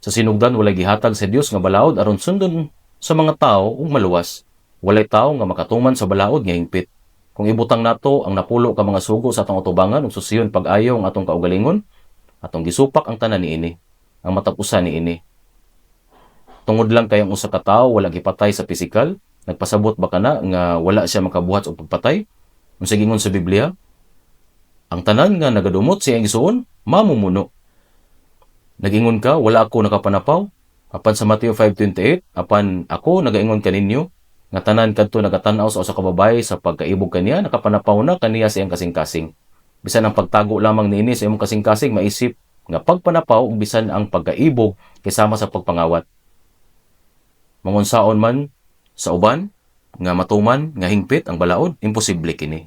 Sa sinugdan walay gihatag sa Dios nga balaod aron sundon sa mga tao ug maluwas. Walay tao nga makatuman sa balaod nga hingpit. Kung ibutang nato ang napulo ka mga sugo sa atong atubangan ug susiyon pag-ayo ang atong kaugalingon, atong gisupak ang tanan niini, ang matapusan niini. Tungod lang kay ang usa ka tawo wala gipatay sa pisikal, nagpasabot ba kana nga wala siya makabuhat og pagpatay? Unsa gingon sa Biblia? Ang tanan nga nagadumot sa iyang gisuon, mamumuno. Nagingon ka, wala ako nakapanapaw? Apan sa Mateo 5:28, apan ako nagaingon kaninyo, nga tanan kadto nagatanaw sa usa ka babaye sa pagkaibog kaniya, nakapanapaw na kaniya sa iyang kasing-kasing. Bisan ang pagtago lamang niini sa imong kasing-kasing, maisip nga pagpanapaw ug bisan ang pagkaibog kasama sa pagpangawat. Mangunsaon man sa uban, nga matuman, nga hingpit ang balaod, imposible kini.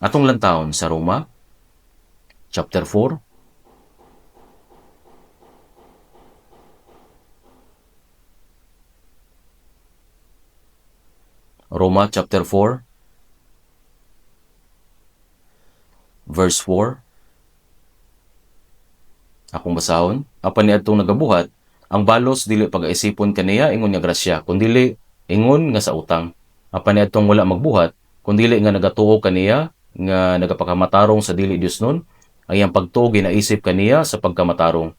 Atong lantawon sa Roma, chapter 4, Roma chapter 4, verse 4. Akong basahon, apan niadtong nagabuhat, ang balos dili pag-aisipon kaniya ingon nga grasya, kundili ingon nga sa utang. Apan niadtong wala magbuhat, kundili nga nagatuo kaniya nga nagapakamatarong sa dili Dios nun, ang iyang pagtuo ginaisip kaniya sa pagkamatarong.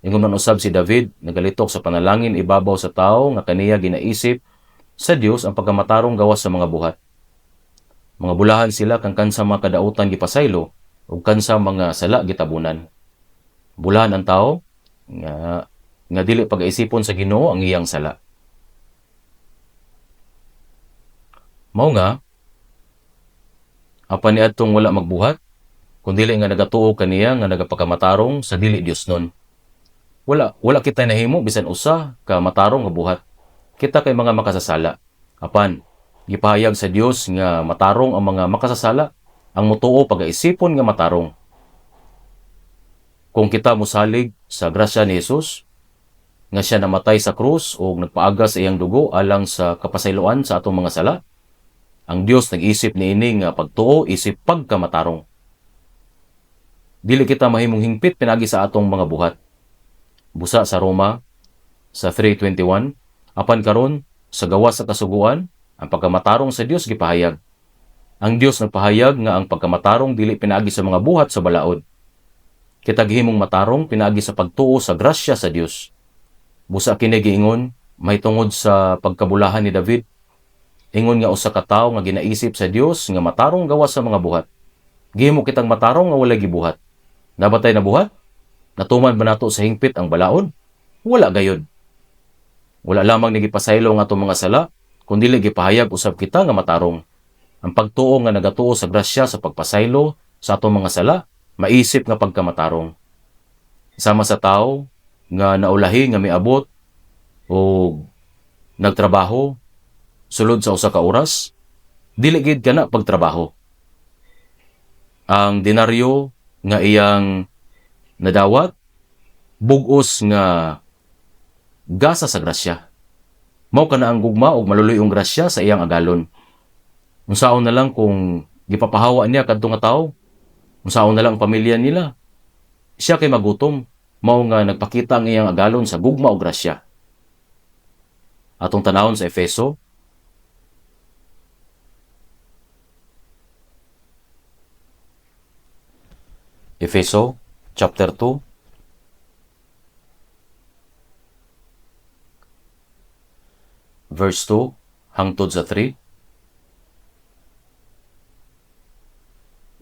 Ingon man usab si David, nagalitok sa panalangin ibabaw sa tao nga kaniya ginaisip sa Dios ang pagkamatarong gawas sa mga buhat. Mga bulahan sila kang kansa mga kadautan gipasaylo ug kansa mga sala gitabunan. Bulahan ang tao nga dili pag-aisipon sa Ginoo ang iyang sala. Mao nga apan niadtong wala magbuhat kun dili nga nagatuo kaniya nga nagapakamatarong sa dili Dios nun. Wala kita nahimo bisan usa ka matarong nga buhat. Kita kay mga makasasala. Apan, gipahayag sa Dios nga matarong ang mga makasasala, ang mutuo pag-aisipon nga matarong. Kung kita mosalig sa grasya ni Jesus, nga siya namatay sa krus o nagpaaga sa iyang dugo alang sa kapasayloan sa atong mga sala, ang Dios nag-isip niini nga pagtuo isip pagkamatarong. Dili kita mahimong hingpit pinagi sa atong mga buhat. Busa sa Roma, sa 3:21, apan karon sa gawas sa kasuguan, ang pagkamatarong sa Dios gipahayag. Ang Dios nagpahayag nga ang pagkamatarong dili pinaagi sa mga buhat sa balaod. Kita gihimong matarong pinaagi sa pagtuo sa grasya sa Dios. Busa kini giingon may tungod sa pagkabulahan ni David. Ingon nga usa ka tawo nga ginaisip sa Dios nga matarong gawas sa mga buhat. Gihimo kitang matarong nga walay gibuhat. Nabatay na buhat? Natuman ba nato sa hingpit ang balaod? Wala gayud. Wala lamang nagipasaylo nga atong mga sala, kundi gipahayag usab kita nga matarong. Ang pagtuo nga nagatuo sa grasya sa pagpasaylo sa atong mga sala, maisip nga pagkamatarong. Sama sa tao nga naulahi nga miabot o nagtrabaho sulod sa usa ka oras, dili gid kana pagtrabaho. Ang denaryo nga iyang nadawat bug-os nga gasa sa grasya. Mao kana ang gugma og maluluyong grasya sa iyang agalon. Unsaon na lang kung gipapahawa niya kadto nga tawo? Unsaon na lang ang pamilya nila? Siya kay magutom, mao nga nagpakita ang iyang agalon sa gugma og grasya. Atong tanawon sa Efeso, chapter 2, verse 2 hangtod sa 3.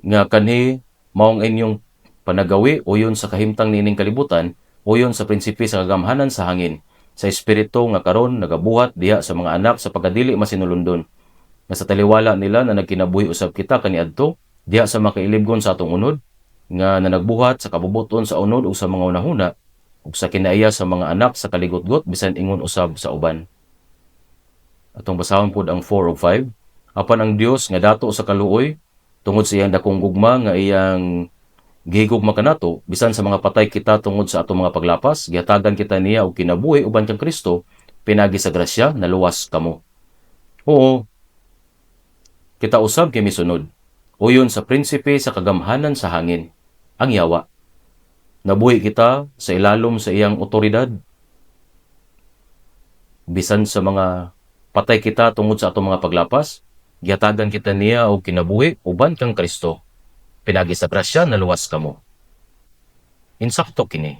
Nga kanhi maong inyong panagawi uyon sa kahimtang nining kalibutan, uyon sa prinsipi sa kagamhanan sa hangin, sa espiritu nga karon nagabuhat diha sa mga anak sa pagkadili masinulundon. Nga sa taliwala nila na nagkinabuhi usab kita kaniadto diha sa makailibgon sa atong unod, nga nanagbuhat sa kabubuton sa unod ug sa mga unahuna ug sa kinaiya sa mga anak sa kaligotgot bisan ingon usab sa uban. Atong basahon pod ang 4 ug 5. Apan ang Dios nga dato sa kaluoy tungod sa iyang dakong gugma nga iyang gihigugma kanato bisan sa mga patay kita tungod sa atong mga paglapas, gihatagan kita niya og kinabuhi uban kang Kristo pinagi sa grasya naluwas kamo. Oo, kita usab kay misunod uyon sa prinsipe sa kagamhanan sa hangin, ang yawa. Nabuhi kita sa ilalom sa iyang otoridad bisan sa mga patay kita tungod sa atong mga paglapas, gihatagan kita niya og kinabuhi uban kang Kristo. Pinagi sa grasya naluwas kamo. Insakto kini.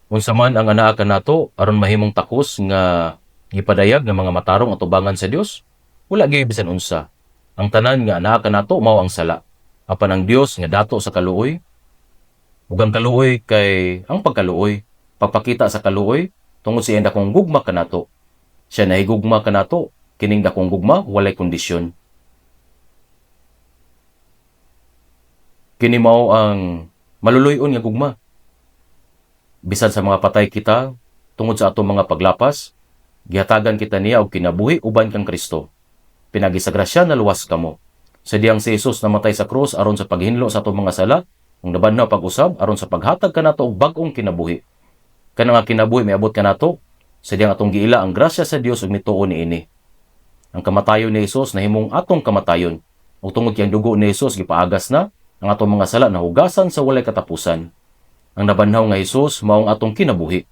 Unsa man ang anaa kanato aron mahimong takos nga gipadayag nga mga matarong atubangan sa Dios, wala gyud bisan unsa. Ang tanan nga anaa kanato mao ang sala. Apan ang Dios nga dato sa kaluoy, ug ang kaluoy kay ang pagkaluoy, pagpakita sa kaluoy tungod sa iyang dakong gugma kanato. Siya nahigugma kanato, kining dakong gugma walay kondisyon. Kini mao ang maluluy-on nga gugma. Bisan sa mga patay kita, tungod sa atong mga paglapas, gihatagan kita niya og kinabuhi uban kang Kristo. Pinagi sa grasya naluwas kamo. Sa diyang si Jesus namatay sa krus aron sa paghinlo sa atong mga sala, ang nabanhaw pag-usab aron sa paghatag kanato og bag-ong kinabuhi. Kana nga kinabuhi miabot kanato, sa diyang atong giila ang grasya sa Dios ug nituo niini. Ang kamatayon ni Jesus nahimong atong kamatayon. Ug tungod kay ang dugo ni Jesus gipaagas na, ang atong mga sala nahugasan sa walay katapusan. Ang nabanhaw nga Jesus mao ang atong kinabuhi.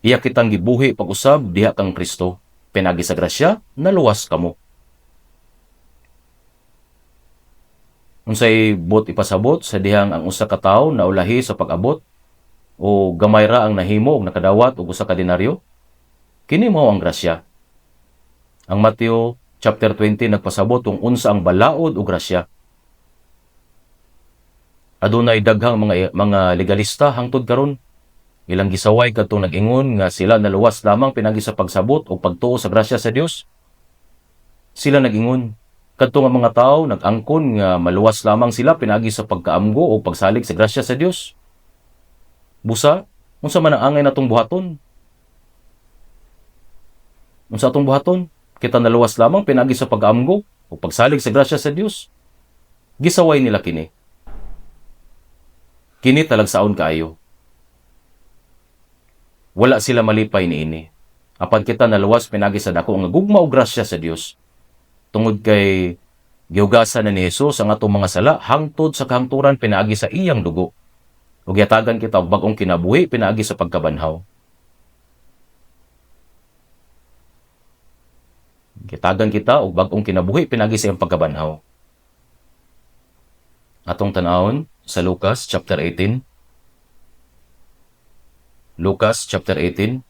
Iya kitang gibuhi pag-usab diha kang Kristo. Pinagi sa grasya, naluwas kamo. Unsay bot ipasabot sa dihang ang usa ka tawo naulahi sa pag-abot o gamay ra ang nahimo og nakadawat og usa ka denaryo? Kini mao ang grasya. Ang Mateo chapter 20 nagpasabot kung unsa ang balaod ug grasya. Adunay daghang mga legalista hangtod karon. Ilang gisaway kadtong nag-ingon nga sila naluwas lamang pinagi sa pagsabot o pagtuo sa grasya sa Dios. Sila nag-ingon kadtong ang mga tawo nag-angkon nga maluwas lamang sila pinagi sa pagkaamgo o pagsalig sa grasya sa Dios. Busa, unsa man ang angay natong buhaton? Unsa atong buhaton? Kita naluwas lamang pinagi sa pag-amgo o pagsalig sa grasya sa Dios. Gisaway nila kini. Kini talagsaon kaayo. Wala sila malipay niini. Apan kita naluwas pinagi sa dako nga gugma og grasya sa Dios. Tungod kay gihugasan na ni Jesus ang atong mga sala hangtod sa kahangturan pinaagi sa iyang dugo. Ug yatagan kita og bag-ong kinabuhi pinaagi sa pagkabanhaw. Gitagan kita og bag-ong kinabuhi pinagi sa iyang pagkabanhaw. Atong tan-awon sa Lucas chapter 18. Lucas chapter 18.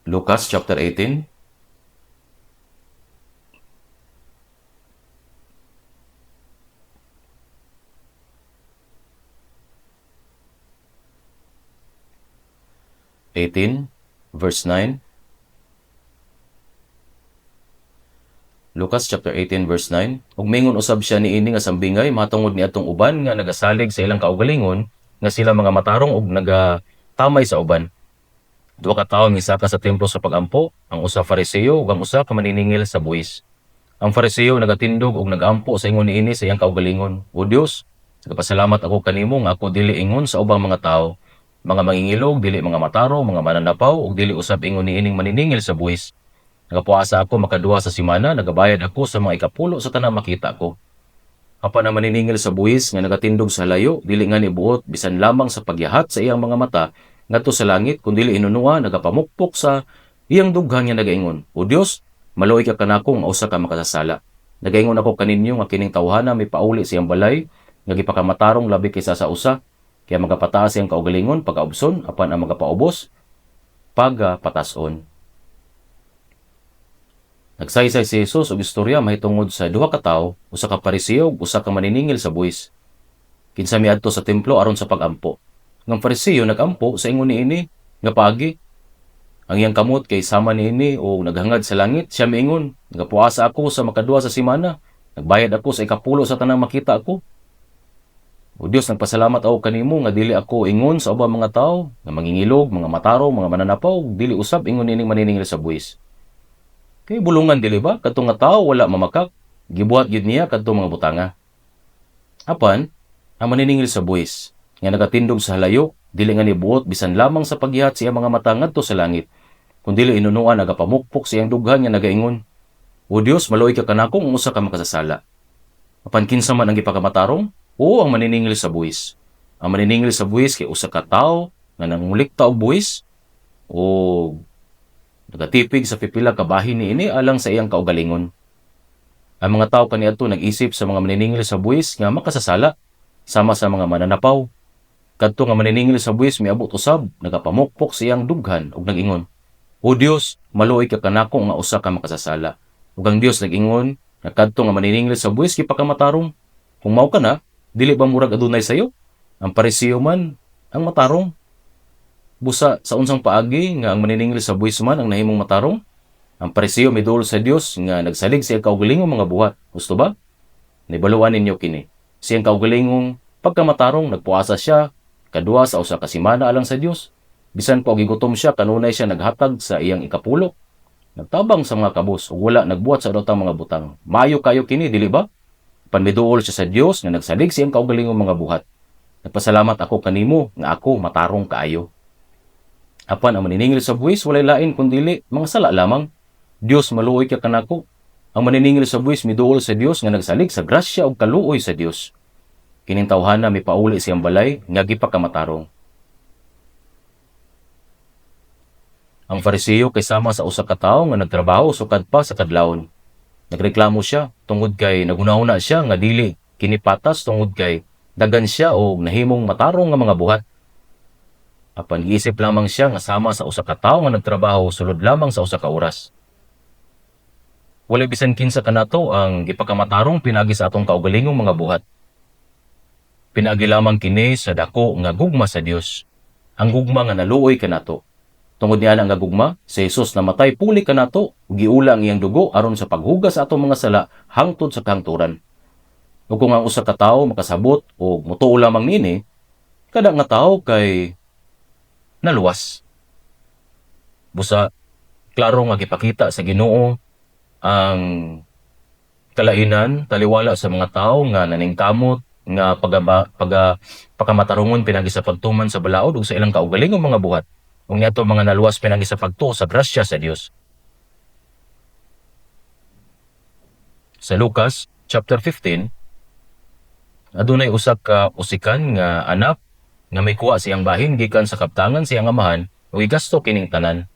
Lucas chapter 18. Verse 9. Lucas chapter 18 verse 9. Ug mingon usab siya niini nga sambingay matungod ni atong uban nga nagasalig sa ilang kaugalingon nga sila mga matarong ug nagatamay sa uban. Duha ka tawo misaka sa templo sa pagampo, ang usa Fariseo ug ang usa ka maniningil sa buwis. Ang Fariseo nagatindog ug nagampo sa ingon niini sa iyang kaugalingon. O Dios, nagapasalamat ako kanimo nga ako dili ingon sa ubang mga tawo, mga mangingilog, dili mga mataro, mga mananapaw, ug dili usab ingon niining maniningil sa buwis. Nagapuasa ako makaduha sa simana, nagabayad ako sa mga ikapulo sa tanang makita ko. Apan ang maniningil sa buwis nga nagatindog sa layo, dili nga nibuot bisan lamang sa pagyahat sa iyang mga mata ngadto sa langit, kun dili inunua nagapamukpok sa iyang dughan nga nagaingon. O Dios, maluoy ka kanako nga usa ka makasasala. Nagaingon ako kaninyo nga kining tawhana may pauli sa iyang balay, nga gipakamatarong labi kaysa sa usa. Kaya magapataas iyang kaugalingon pagkaubson, apan ang magapaubos, pagpatason. Nagsaysay si Jesus og istorya mahitungod sa duha ka tawo, usa ka Pariseo ug usa ka maniningil sa buwis. Kinsa miadto sa templo aron sa pagampo. Ng Pariseo nagampo sa ingon niini nga paagi. Ang iyang kamot kay sama niini o naghangad sa langit, siya miingon, nagapuasa ako sa makaduha sa simana, nagbayad ako sa ikapulo sa tanang makita ako. O Dios, nagpasalamat ako kanimo nga dili ako ingon sa ubang mga tawo, nga mangingilog, mga mataro, mga mananapaw, dili usab ingon nining maniningil sa buwis. Kay bulungan dili ba kadtong nga tawo wala mamakak, gibuhat gyud niya kadtong mga butanga. Apan ang maniningil sa buwis nga nagatindog sa halayo, dili nga nibuot bisan lamang sa paggihat sa iyang mga mata ngadto sa langit. kun dili inunuan nagapamukpok sa iyang dughan nga nagaingon, "O Dios, maluoy ka kanako kung usa ka makasasala." Apan kinsa man ang gipakamatarong? Oo, ang maniningil sa buwis. Ang maniningil sa buwis kay usa ka tawo nga nangulikta og buwis o nagatipig sa pipila ka bahin niini alang sa iyang kaugalingon. Ang mga tawo kaniadto nag-isip sa mga maniningil sa buwis nga makasasala sama sa mga mananapaw. Kadto nga maniningil sa buwis miabot usab nagapamukpok sa iyang dughan ug nag-ingon, "O Dios, maluoy ka kanako nga usa ka makasasala." Ug ang Dios nag-ingon nga kadto nga maniningil sa buwis gipakamatarong. Kung mao ka na, dili ba murag adunay sayo? Ang Parisiyo man ang matarong. Busa sa unsang paagi nga ang maniningil sa buwis man ang nahimong matarong? Ang Parisiyo midul sa Dios nga nagsalig sa kaugalingong mga buhat. Gusto ba? Nibaluan ninyo kini. Siyang kaugalingong pagkamatarong nagpuasa siya kadua sa usa ka semana alang sa Dios. Bisan pa og gigutom siya kanunay siya naghatag sa iyang ikapulo. Nagtabang sa mga kabus ug wala nagbuhat sa datang mga butang. Maayo kayo kini, dili ba? Panmiduol siya sa Dios nga nagsalig sa iyang kaugalingong mga buhat. Nagpasalamat ako kanimo nga ako matarong kaayo. Apan ang maniningil sa buwis walay lain kundili mga sala lamang. Dios, maluoy ka kanako. Ang maniningil sa buwis miduol sa Dios nga nagsalig sa grasya ug kaluoy sa Dios. Kining tawhana mipauli siyang balay nga gipakamatarong. Ang Fariseo kay sama sa usa ka tawo nga nagtrabaho sukad pa sa kadlawon. Nagreklamo siya tungod kay nagunahuna siya nga dili kini patas tungod kay dagan siya o nahimong matarong nga mga buhat. Apan giisip lamang siya nga sama sa usa ka tawo nga nagtrabaho sulod lamang sa usa ka oras. Walay bisan kinsa kanato ang gipakamatarong pinagi sa atong kaugalingong mga buhat. Pinagi lamang kini sa dako nga gugma sa Dios. Ang gugma nga naluoy kanato. Tungod niya nga gugma, si Jesus namatay puli kanato ug giula ang iyang dugo aron sa paghugas sa atong mga sala hangtod sa kahangturan. Ug kung ang usa ka tawo makasabot o mutuo lamang nini, kada nga tawo kay naluwas. Busa klaro nga gipakita sa Ginoo ang kalainan taliwala sa mga tawo nga naningkamot nga pagkamatarongon pinagi sa pagtuman sa balaod ug sa ilang kaugalingong mga buhat. Ug niadto mga naluwas pinagi sa pagtuo sa grasya sa Dios. Sa Lucas chapter 15, adunay usa ka usikan nga anak nga may kuha siyang bahin gikan sa kaptangan siyang amahan ug igasto kining tanan.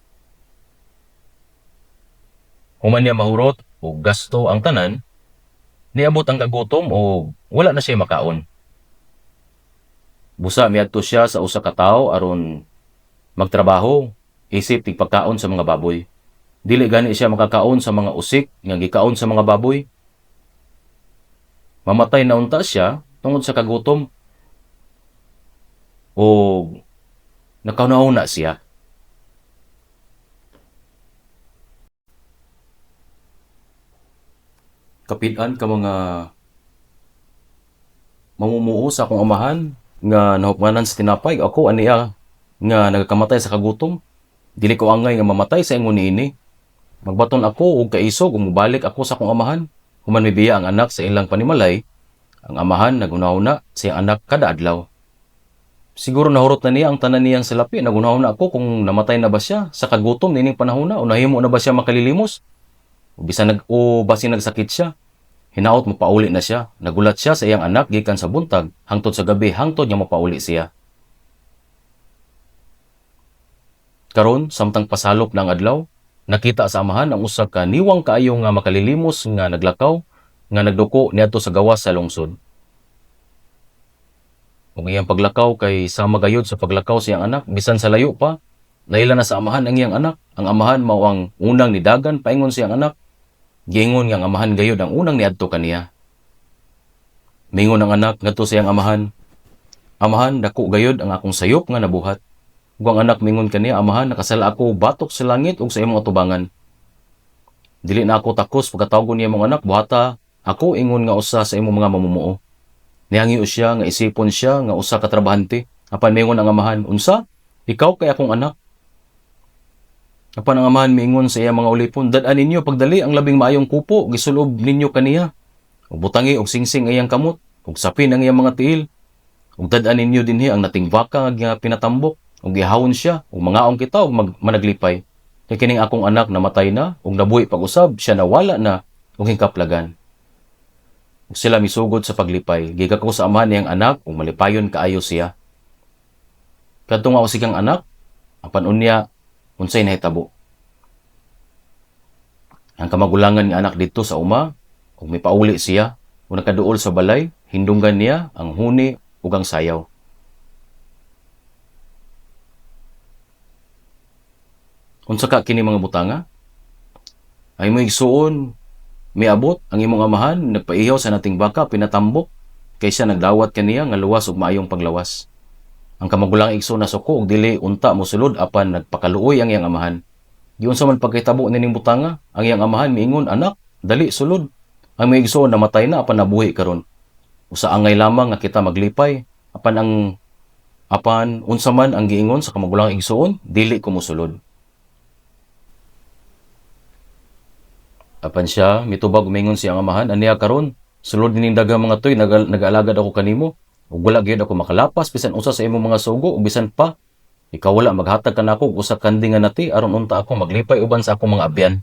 Human niya mahurot o gasto ang tanan, niabot ang kagutom o wala na siya makaon. Busa miadto siya sa usa ka tawo aron magtrabaho, isip tigpagkaon sa mga baboy. Dili gani siya makakaon sa mga usik nga gikaon sa mga baboy. Mamatay na unta siya tungod sa kagutom o nakauna siya. Kapitan ka mga mamumuo sa akong amahan nga nahukmanan sa tinapay, ako aniya nga nagakamatay sa kagutom. Dili ko angay nga mamatay sa ingon niini. Magbaton ako og kaisog ug mobalik ako sa akong amahan. Human mibiya ang anak sa ilang panimalay, ang amahan nagunahuna sa iyang anak kada adlaw. Siguro nahurot na niya ang tanan niyang salapi. Nagunahuna ako kung namatay na ba siya sa kagutom nining panahon na o nahimo na ba siya makalilimos. O basin nagsakit siya. Hinaot mo pauli na siya. Nagulat siya sa iyang anak gikan sa buntag hangtod sa gabi hangtod niya mapauli siya. Karon samtang pasalop ng adlaw, nakita sa amahan ang usa ka niwang kaayo nga makalilimos nga naglakaw nga nagduko niadto sa gawas sa lungsod. Ug iyang paglakaw kay sama gayud sa paglakaw sa iyang anak bisan sa layo pa. Naila na sa amahan ang iyang anak. Ang amahan mao ang unang nidagan paingon sa iyang anak. Giingon nga ang amahan gayud ang unang niadto kaniya. Mingon ang anak ngadto sa iyang amahan, "Amahan, dako gayud ang akong sayop nga nabuhat." Ug ang anak mingon kaniya, "Amahan, nakasala ako batok sa langit ug sa imong atubangan. Dili na ako takos pagkatawgon niya mong anak, buhata ako ingon nga usa sa imong mga mamumuo." Nihangiyo siya nga isipon siya nga usa ka trabahante. Apan mingon ang amahan, "Unsa? Ikaw kay akong anak." Apan ang amahan miingon sa iyang mga ulipon, "Dad-an ninyo pagdali ang labing maayong kupo, gisulob ninyo kaniya. Ug butangi og singsing iyang kamot, ug sapin ang iyang mga tiil. Ug dad-an ninyo dinhi ang nating baka nga pinatambok, ug gihawon siya, ug mangaong kita ug managlipay." Kay kining akong anak namatay na, ug nabuhi pag-usab, siya nawala na, ug hingkaplagan. Ug sila misugod sa paglipay. Gigako sa amahan niyang anak, ug malipayon kaayo siya. Kadto nga usigang anak, apan unya, unsay nahitabo. Ang kamagulangan nga anak dito sa uma, ug mipauli siya, ug nakaduol sa balay, hindunggan niya ang huni ug ang sayaw. Unsa ka kini mga butanga? Ay mo igsuon, miabot ang imong amahan, nagpaihaw sa nating baka, pinatambok, kaysa nagdawat kaniya nga luwas ug maayong paglawas. Ang kamagulang igsoon na suko ug dili unta mosulod apan nagpakaluoy ang iyang amahan. Giunsa man pagkahitabo nining butanga, ang iyang amahan miingon, anak, dali sulod. Ang may igsoon namatay na apan nabuhi karon. Usa angay lamang nga kita maglipay, apan unsa man ang giingon sa kamagulang igsoon, dili ko mosulod. Apan siya, mitubag umingon siyang amahan, aniya karon, sulod ning daghang mga toy, nag-aalagad ako kanimo, ug wala gyud ako makalapas bisan usa sa imong mga sugo, ug bisan pa, ikaw wala maghatag kanako og usa kandi nga nati aron unta ako maglipay uban sa akong mga abyan.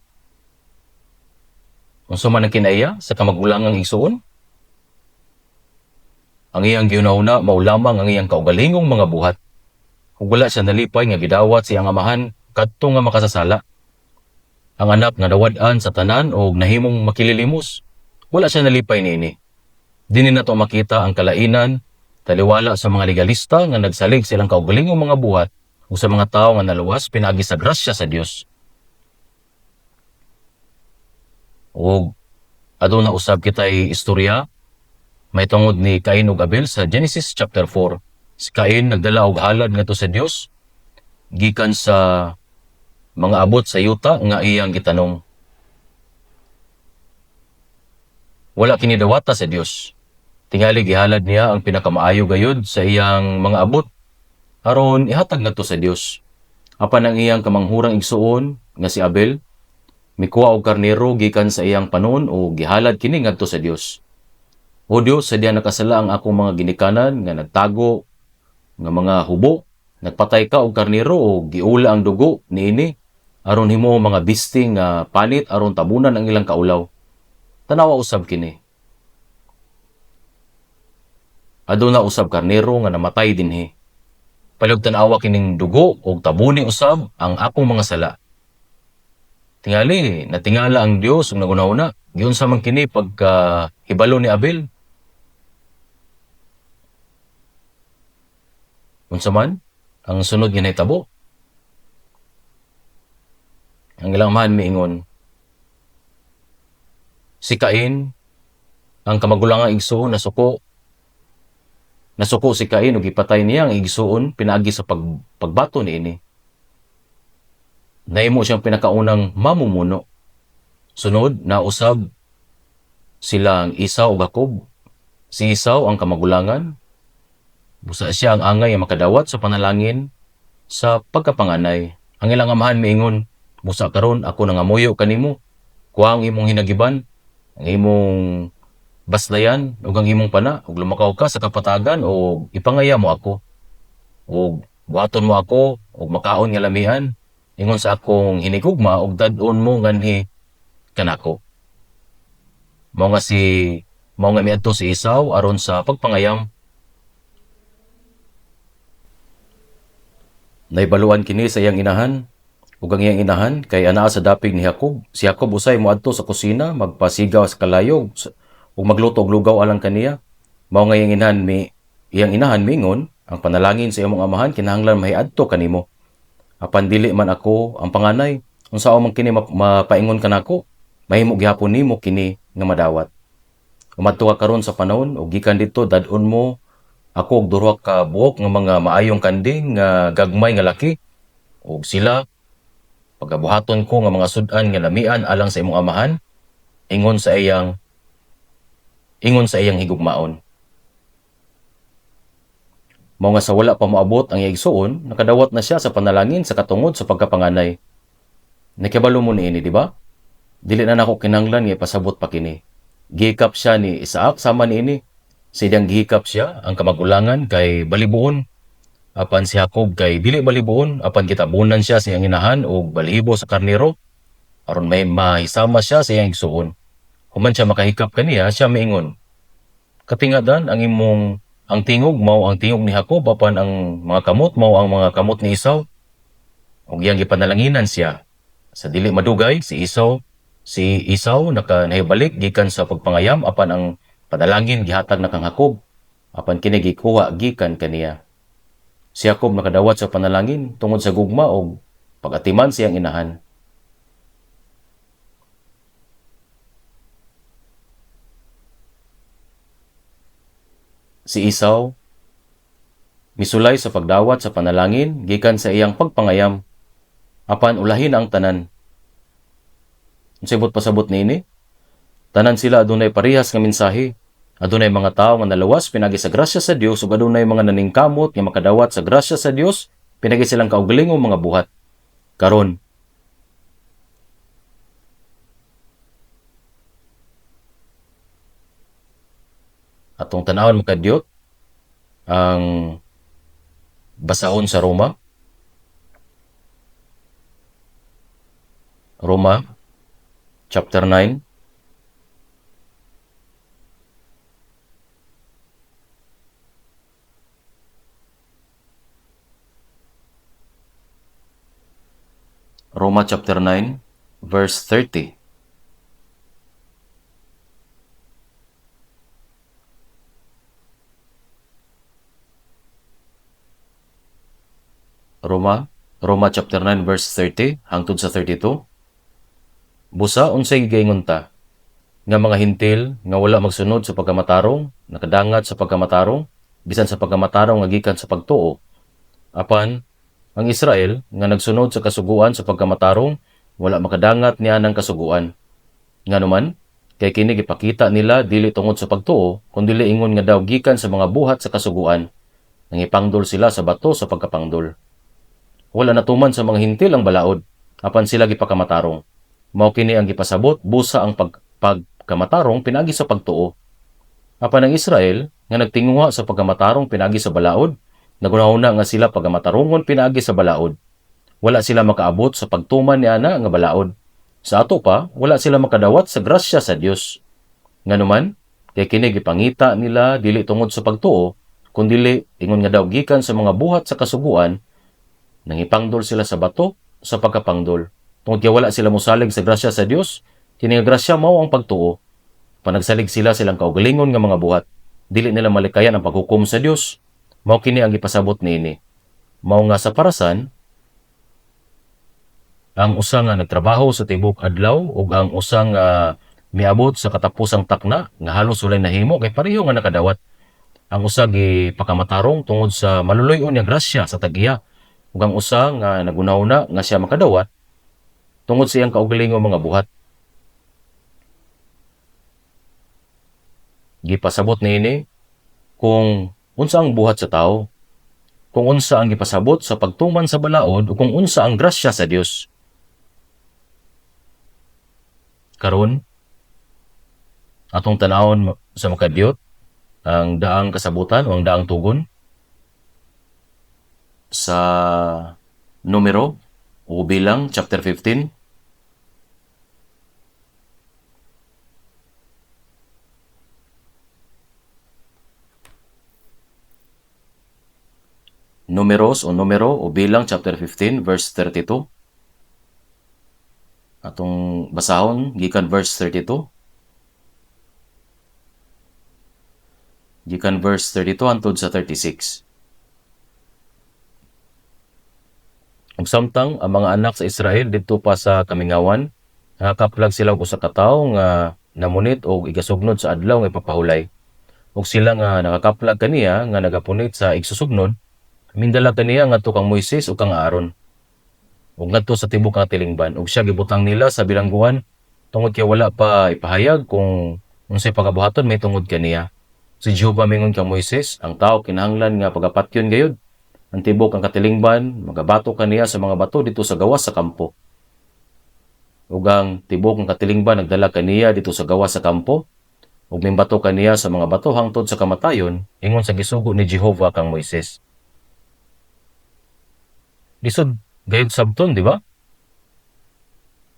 Unsa man ang kinaiya sa kamagulangang igsuon? Ang iyang giunahuna mao lamang ang iyang kaugalingong mga buhat. Ug wala siya nalipay nga gidawat siyang amahan kadto nga makasasala. Ang anak nga nawad-an sa tanan o nahimong makililimos, wala siya nalipay niini. Dini na to makita ang kalainan, taliwala sa mga legalista nga nagsalig silang kaugalingong mga buhat o sa mga tao nga naluwas pinagi sa grasya sa Dios. O aduna usab kitay istorya may tungod ni Cain ug Abel sa Genesis chapter 4. Si Cain nagdala og halad ngadto sa Dios gikan sa mga abot sa yuta nga iyang gitanong. Wala kini dawata sa Dios. Tingali gihalad niya ang pinakamaayo gayud sa iyang mga abot aron ihatag ngadto sa Dios. Apan ang iyang kamanghurang igsuon nga si Abel mikuha og karnero gikan sa iyang panon o gihalad kini ngadto sa Dios. O Dios, sa diyan nakasala ang akong mga ginikanan nga nagtago nga mga hubo, nagpatay ka og karnero o giula ang dugo niini aron himo mga bisting nga panit aron tabunan ang ilang kaulaw. Tanawa usab kini. Aduna usab karnero nga namatay dinhi. Palihog tan-awa kining dugo og tabuni usab ang akong mga sala. Tingali, natingala ang Dios ug nagunahuna. Giunsa man kini pagka hibalo ni Abel. Unsa man ang sunod nga nahitabo? Ang ilang man miingon, si Cain, ang kamagulangang igsuon nasuko si Cain ug ipatay niya ang igsuon pinaagi sa pagbato niini. Nahimo siyang pinakaunang mamumuno. Sunod, nausab silang Esau ug Jacob. Si Esau ang kamagulangan. Busa siya ang angay nga makadawat sa panalangin sa pagkapanganay. Ang ilang amahan miingon, busa karon ako nangamuyo kanimo. Kuha ang imong hinagiban, ang imong baslayan ug ang imong pana ug lumakaw ka sa kapatagan o ipangaya mo ako. Ug buhaton mo ako ug makaon nga lamian ingon sa akong hinigugma ug dad-on mo nganhi kanako. Mao nga miadto si Esau aron sa pagpangayam. Naibaluan kini sa iyang inahan. Ug ang iyang inahan kay anaa sa dapig ni Jacob. Si Jacob usay moadto sa kusina, magpasigaw sa kalayo ug magluto og lugaw alang kaniya. Mao nga iyang inahan mingon, ang panalangin sa imong amahan kinahanglan mahiadto kanimo. Apan dili man ako ang panganay, unsa man kini mapaingon kanako, mahimo gihapon nimo kini nga madawat. Umadto ka karon sa panahon ug gikan didto dad-on mo ako og duha ka buok nga mga maayong kanding nga gagmay nga laki ug sila pagabuhaton ko nga mga sudan nga lamian alang sa imong amahan ingon sa iyang higugmaon. Mao nga sa wala pa moabot ang iyang igsuon, nakadawat na siya sa panalangin sa katungod sa pagkapanganay. Nakibalo mo niini, di ba? Dili na nako kinahanglan nga ipasabot pa kini. Gihikap siya ni Isaac sama niini. Sa iyang gihikap siya ang kamagulangan kay balibuon. Apan si Jacob kay dili balibuon apan kitabunan siya sa iyang inahan og balibo sa karnero aron may mahisama siya sa iyang igsuon. Human siya makahikap kaniya, siya miingon, katingadan ang tingog mao ang tingog ni Jacob apan ang mga kamot mao ang mga kamot ni Esau. Ug iyang gipanalanginan siya. Sa dili madugay si Esau nahibalik gikan sa pagpangayam apan ang panalangin gihatag na kang Jacob apan kini gikuha gikan kaniya. Si Jacob nakadawat sa panalangin tungod sa gugma o pag-atiman siyang inahan. Si Esau misulay sa pagdawat sa panalangin gikan sa iyang pagpangayam apan ulahin ang tanan. Unsay pasabot niini? Tanan sila adunay parehas nga mensahe. Adunay mga tawo nga nalawas pinagi sa grasya sa Dios ug adunay mga naningkamot nga makadawat sa grasya sa Dios pinagi silang kaugalingong mga buhat. Karon, atong tanawon makadyot ang basahon sa Roma. Roma chapter 9 Roma chapter 9 verse 30. Roma chapter 9 verse 30 hangtod sa 32. Busa unsay giingon ta nga mga hintil nga wala magsunod sa pagkamatarong, nakadangat sa pagkamatarong, bisan sa pagkamatarong nga gikan sa pagtuo. Apan ang Israel nga nagsunod sa kasuguan sa pagkamatarong, wala makadangat niya ng kasuguan. Nganuman, kay kini gipakita nila dili tungod sa pagtuo, kundi ingon nga daw gikan sa mga buhat sa kasuguan. Nangipangdol sila sa bato sa pagkapangdol. Wala natuman sa mga hintil ang balaod, apan sila gipakamatarong. Mao kini ang gipasabot busa ang pagkamatarong pinagi sa pagtuo. Apan ang Israel nga nagtinguha sa pagkamatarong pinagi sa balaod, nagunahuna nga sila pagkamatarongon pinagi sa balaod. Wala sila makaabot sa pagtuman ni ana nga balaod. Sa ato pa, wala sila makadawat sa grasya sa Dios. Nganuman, kay kini gipangita nila dili tungod sa pagtuo, kundi ingon nga daw gikan sa mga buhat sa kasuguan, nangipangdol sila sa bato sa pagkapangdol. Tungod kay wala sila mosalig sa grasya sa Dios, kini nga grasya mao ang pagtuo. Panagsalig sila silang kaugalingon nga mga buhat, dili nila malikayan ang paghukom sa Dios. Mao kini ang gipasabot niini. Mao nga sa parasan, ang usa nga nagtrabaho sa tibok adlaw ug ang usa nga miabot sa katapusang takna nga halos walay nahimo kay pareho nga nakadawat. Ang usa gipakamatarong tungod sa maluluy-on nga grasya sa tag-iya ug ang usa nga nagunahuna nga siya makadawat tungod sa iyang kaugalingong mga buhat. Gipasabot niini kung unsa ang buhat sa tao, kung unsa ang gipasabot sa pagtuman sa balaod o kung unsa ang grasya sa Dios. Karon, atong tanawon sa makadyot ang daang kasabutan o ang daang tugon sa numero o bilang chapter 15. Numero o bilang chapter 15 verse 32. Atong basahon gikan verse 32. Gikan verse 32 hangtod sa 36. Ug samtang ang mga anak sa Israel didto pa sa kamingawan, nakaplag sila og usa ka tawo nga namunit og igasugnod sa adlaw nga ipapahulay. Ug sila nga nakakaplag kaniya nga nagapunit sa igsusugnod, mindala kaniya ngadto kang Moises ug kang Aaron. Ug ngadto sa tibok nga tilingban ug siya gibutang nila sa bilangguan tungod kay wala pa ipahayag kung unsay pagabuhaton may tungod kaniya. Si Jehova mingon kang Moises, ang tao kinahanglan nga pagapatyon gayud. Ang tibok ang katilingban, magabato kaniya sa mga bato dito sa gawas sa kampo. Ug ang tibok ang katilingban nagdala kaniya dito sa gawas sa kampo, ug mimbato kaniya sa mga bato hangtod sa kamatayon, ingon sa gisugo ni Jehova kang Moises. Lisod gayud sabton, di ba?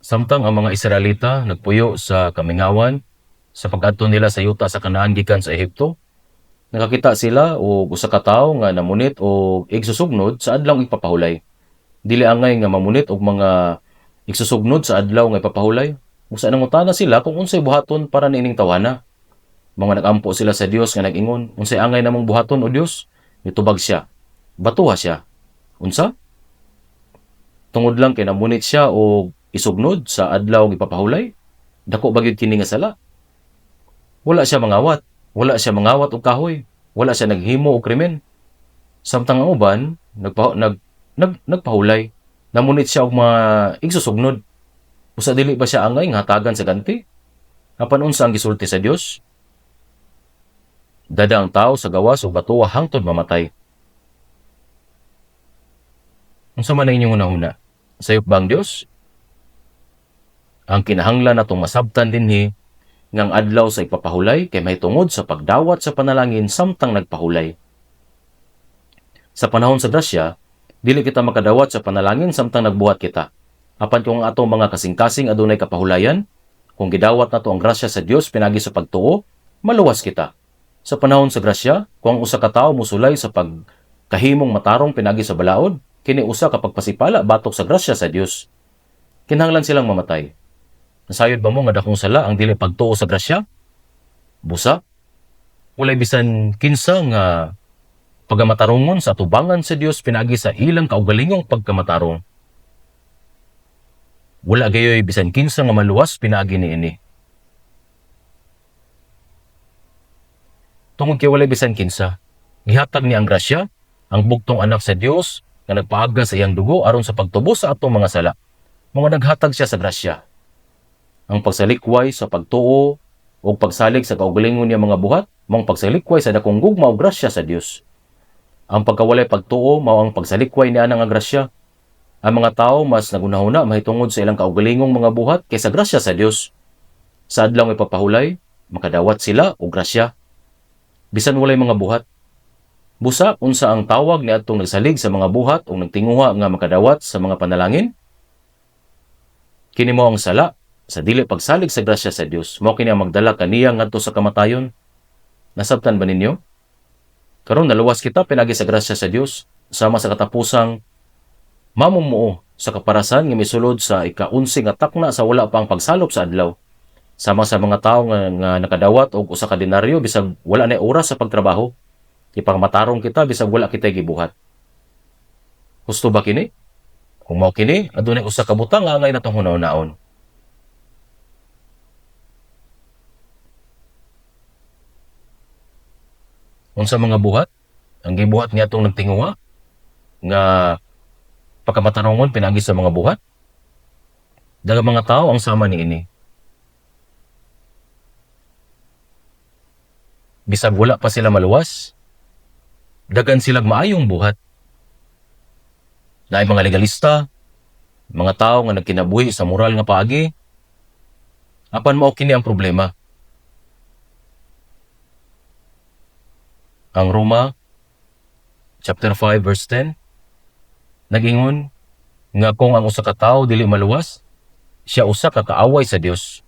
Samtang ang mga Israelita nagpuyo sa kamingawan sa pag-adto nila sa yuta sa Kanaan gikan sa Ehipto, nakakita sila o usa ka tawo nga namunit o igsusugnod sa adlaw ng ipapahulay. Dili angay nga mamunit og mga igsusugnod sa adlaw nga ipapahulay. Usa nangutana sila kung unsay buhaton para niining tawana. Mga nagampo sila sa Dios nga nag-ingon, unsay angay namong buhaton o Dios? Nitubag siya. Batuha siya. Unsa? Tungod lang kay namunit siya o isugnod sa adlaw nga ipapahulay. Dako ba gyud kini nga sala? Wala siya mangawat. Wala siya mangawat og kahoy. Wala siya naghimo og krimen. Samtang ang uban nagpahulay. Namunit siya og mga igsusugnod. Usa dili ba siya angay nga hatagan sa ganti? Apan unsa ang gisulti sa Dios? Dada ang tao sa gawas o batuwa hangtod mamatay. Unsa man ang inyong una-una? Sayop ba ang Dios? Ang kinahanglan natong masabtan dinhi ngang adlaw sa ipapahulay kay mahitungod sa pagdawat sa panalangin samtang nagpahulay. Sa panahon sa grasya, dili kita makadawat sa panalangin samtang nagbuhat kita. Apan kung ang atong mga kasing-kasing adunay kapahulayan, kung gidawat nato ang grasya sa Dios pinagi sa pagtuo, maluwas kita. Sa panahon sa grasya, kung ang usa ka tawo musulay sa pagkahimong matarong pinagi sa balaod, kini usa ka pagpasipala batok sa grasya sa Dios. Kinahanglan silang mamatay. Nasayod ba mo nga dakong sala ang dili pagtuo sa grasya? Busa? Walay bisan kinsa nga pagamatarungon sa atubangan sa Dios pinagi sa ilang kaugalingong pagkamatarong. Wala gayoy bisan kinsa nga maluwas pinagi niini. Tungod kay walay bisan kinsa, gihatag ni ang grasya, ang bugtong anak sa Dios nga nagpaaga sa iyang dugo aron sa pagtubos sa atong mga sala. Mga naghatag siya sa grasya. Ang pagsalikway sa pagtuo o pagsalig sa kaugalingon niya mga buhat, mong pagsalikway sa dakong gugma o grasya sa Dios. Ang pagkawalay pagtuo mao ang pagsalikway niya nga grasya. Ang mga tao mas nagunahuna mahitungod sa ilang kaugalingong mga buhat kaysa grasya sa Dios. Sa adlaw may papahulay, makadawat sila o grasya. Bisan walay mga buhat. Busa unsa ang tawag ni adtong nagsalig sa mga buhat o nagtinguha nga makadawat sa mga panalangin? Kini mao ang sala sa dili pagsalig sa grasya sa Dios, mao kini ang magdala kaniya ngadto sa kamatayon. Nasabtan ba ninyo? Karon naluwas kita pinagi sa grasya sa Dios sama sa katapusang mamumuo sa kaparasan nga misulod sa ika-11 nga takna sa wala pa ang pagsalop sa adlaw. Sama sa mga tawo nga nakadawat og usa ka denaryo bisag wala na oras sa pagtrabaho. Ipangmatarong kita bisag wala kita gibuhat. Gusto ba kini? Kung mao kini, adunay usa ka butang nga angay natong hunaw-naon. Unsa mga buhat? Ang gibuhat niya itong nagtinguha nga pagkamatarongon pinagi sa mga buhat. Daghang mga tao ang sama niini. Bisag wala pa sila maluwas, dagan silang maayong buhat. Naay mga legalista, mga tao nga nagkinabuhi sa moral nga paagi. Apan mao kini ang problema. Ang Roma, chapter 5, verse 10, nag-ingon nga kung ang usa ka tawo dili maluwas, siya usa ka kaaway sa Dios.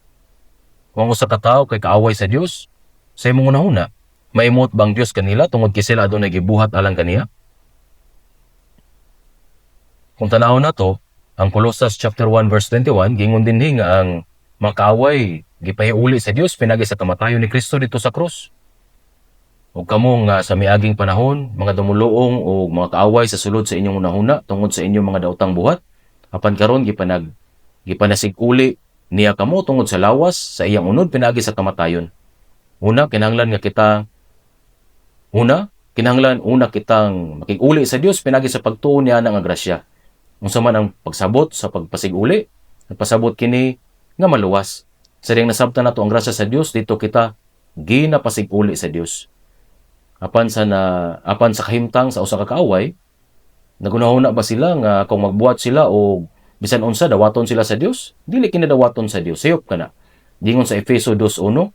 Kung ang usa ka tawo kay kaaway sa Dios, sa imong unahuna, maimot bang Dios kanila tungod kay sila adunay gibuhat alang kaniya? Kung tanawon nato, ang Colossus chapter 1 verse 21 gingon dinhi nga ang mga kaaway gipahiuli sa Dios pinagi sa kamatayon ni Kristo dito sa krus. O kamo nga sa miaging panahon, mga dumuluong o mga kaaway sa sulod sa inyong unahuna tungod sa inyong mga daotang buhat, apan karon gipanasig-uli niya kamo tungod sa lawas sa iyang unod pinagi sa kamatayon. Kinahanglan kitang makig-uli sa Dios pinagi sa pagtuo niya nga grasya. Unsa man ang pagsabot sa pagpasig-uli, nagpasabot kini nga maluwas. Sa diyang nasabtan nato ang grasya sa Dios, dito kita ginapasig-uli sa Dios. Apan sa kahimtang sa usa ka kaaway, nagunahuna ba sila nga kung magbuhat sila o bisan unsa dawaton sila sa Dios? Dili kini dawaton sa Dios. Sayop kana. Dingon sa Efeso 2:1,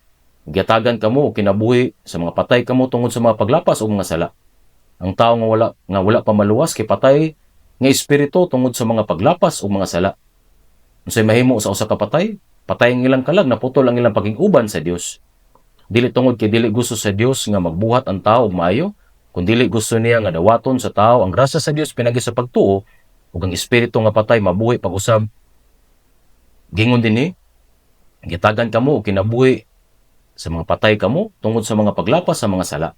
giyatagan kamo og kinabuhi sa mga patay kamo tungod sa mga paglapas o mga sala. Ang tawo nga wala pa maluwas kay patay nga espiritu tungod sa mga paglapas o mga sala. Unsay mahimo sa usa ka patay? Patay ang ilang kalag, naputol ang ilang paging-uban sa Dios. Dili tungod kay dili gusto sa Dios nga magbuhat ang tao og maayo, kun dili gusto niya nga dawaton sa tao ang grasya sa Dios pinagi sa pagtuo ug ang espiritu nga patay mabuhi pag-usab. Gingon dinhi, gitagan kamo og kinabuhi sa mga patay kamo tungod sa mga paglapas sa mga sala.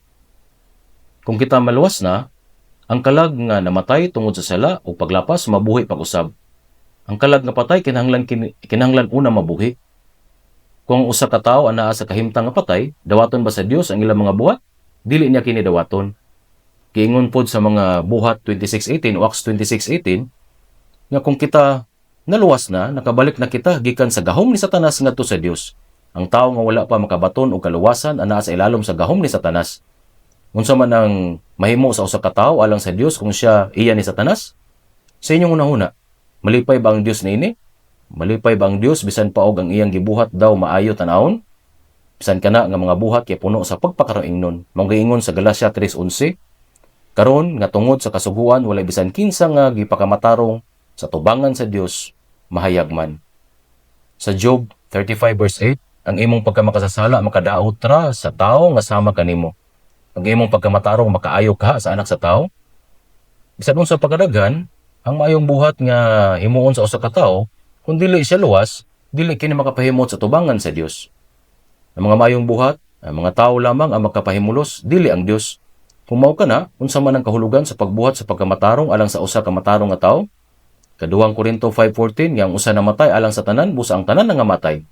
Kung kita maluwas na, ang kalag nga namatay tungod sa sala o paglapas mabuhi pag-usab. Ang kalag nga patay kinahanglan una mabuhi. Kung usa ka tawo anaa sa kahimtang nga patay, dawaton ba sa Dios ang ilang mga buhat? Dili niya kini dawaton. Giingon pod sa mga buhat 26:18 o Acts 26:18 nga kung kita naluwas na, nakabalik na kita gikan sa gahom ni Satanas ngadto sa Dios. Ang tawo nga wala pa makabaton og kaluwasan anaa sa ilalom sa gahom ni Satanas. Unsa man ang mahimo sa usa ka tawo alang sa Dios kung siya iya ni Satanas? Sa inyong unahuna, malipay ba ang Dios niini? Malipay ba ang Dios bisan pa og ang iyang gibuhat daw maayo tan-awon? Bisan kana nga mga buhat kay puno sa pagpakaraingnon. Mao giingon sa Galacia 3:11, karon nga tungod sa kasuguan walay bisan kinsa nga gipakamatarong sa tubangan sa Dios mahayag man. Sa Job 35:8, ang imong pagkamakasasala makadaot ra sa tawo nga sama kanimo. Ang imong pagkamatarong makaayo ka sa anak sa tawo. Bisan unsa pagkadaghan, ang maayong buhat nga himuon sa usa ka tawo, kung dili siya luwas, dili kini makapahimot sa tubangan sa Dios. Ang mga maayong buhat, ang mga tawo lamang ang makapahimulos, dili ang Dios. Kung mao ka na, unsa man ang kahulugan sa pagbuhat sa pagkamatarong alang sa usa ka matarong nga tawo? Kaduhang Korinto 5:14, nga ang usa namatay alang sa tanan, busa ang tanan nangamatay.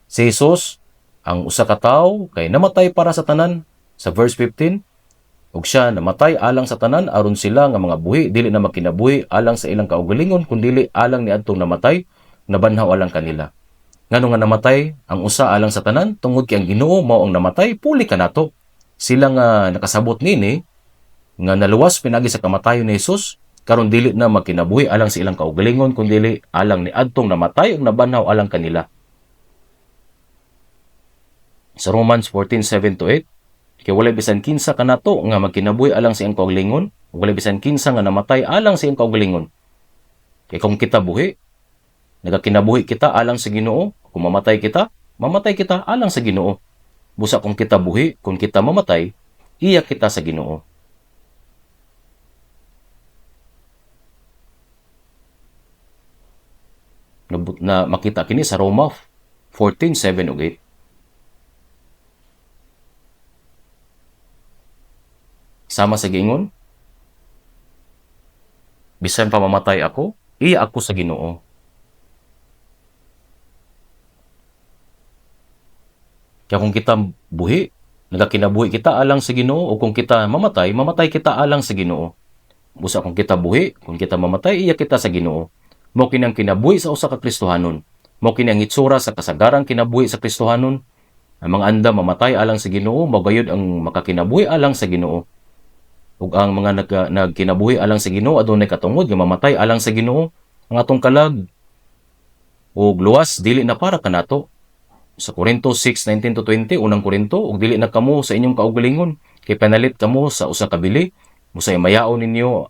Si Jesus, ang usa ka tawo kay namatay para sa tanan, sa verse 15, ug siya namatay alang sa tanan aron sila nga mga buhi dili na makinabuhi alang sa ilang kaugalingon kundi alang niadtong namatay nabanhaw alang kanila. Ngano nga namatay ang usa alang sa tanan tungod kay ang Ginoo mao ang namatay puli kanato. Sila nga nakasabot nini nga naluwas pinagi sa kamatayon ni Jesus karon dili na makinabuhi alang sa ilang kaugalingon kundi alang niadtong namatay ug nabanhaw alang kanila. Sa Romans 14:7-8, kay walay bisan kinsa kanato nga magkinabuhi alang sa iyang kaugalingon, ug walay bisan kinsa nga namatay alang sa iyang kaugalingon. Kay kung kita buhi, nagakinabuhi kita alang sa Ginoo, kung mamatay kita alang sa Ginoo. Busa kung kita buhi, kung kita mamatay, iya kita sa Ginoo. Na makita kini sa Roma 14:7 ug 8. Sama sa giingon, bisan pa mamatay ako, iya ako sa Ginoo. Kaya kung kita buhi, nagakinabuhi kita alang sa Ginoo, o kung kita mamatay kita alang sa Ginoo. Busa kung kita buhi, kung kita mamatay, iya kita sa Ginoo. Mao kini ang kinabuhi sa usa ka Kristohanon. Mao kini ang itsura sa kasagarang kinabuhi sa Kristohanon. Ang mga andam mamatay alang sa Ginoo, mao gayud ang makakinabuhi alang sa Ginoo. Ug ang mga nagkinabuhi alang sa Ginoo adunay katungod nga mamatay alang sa Ginoo. Ang atong kalag ug luwas dili na para kanato. Sa Korinto 6:19-20, unang Korinto, ug dili na kamo sa inyong kaugalingon kay panalit kamo sa usa ka bili, musay mayaon ninyo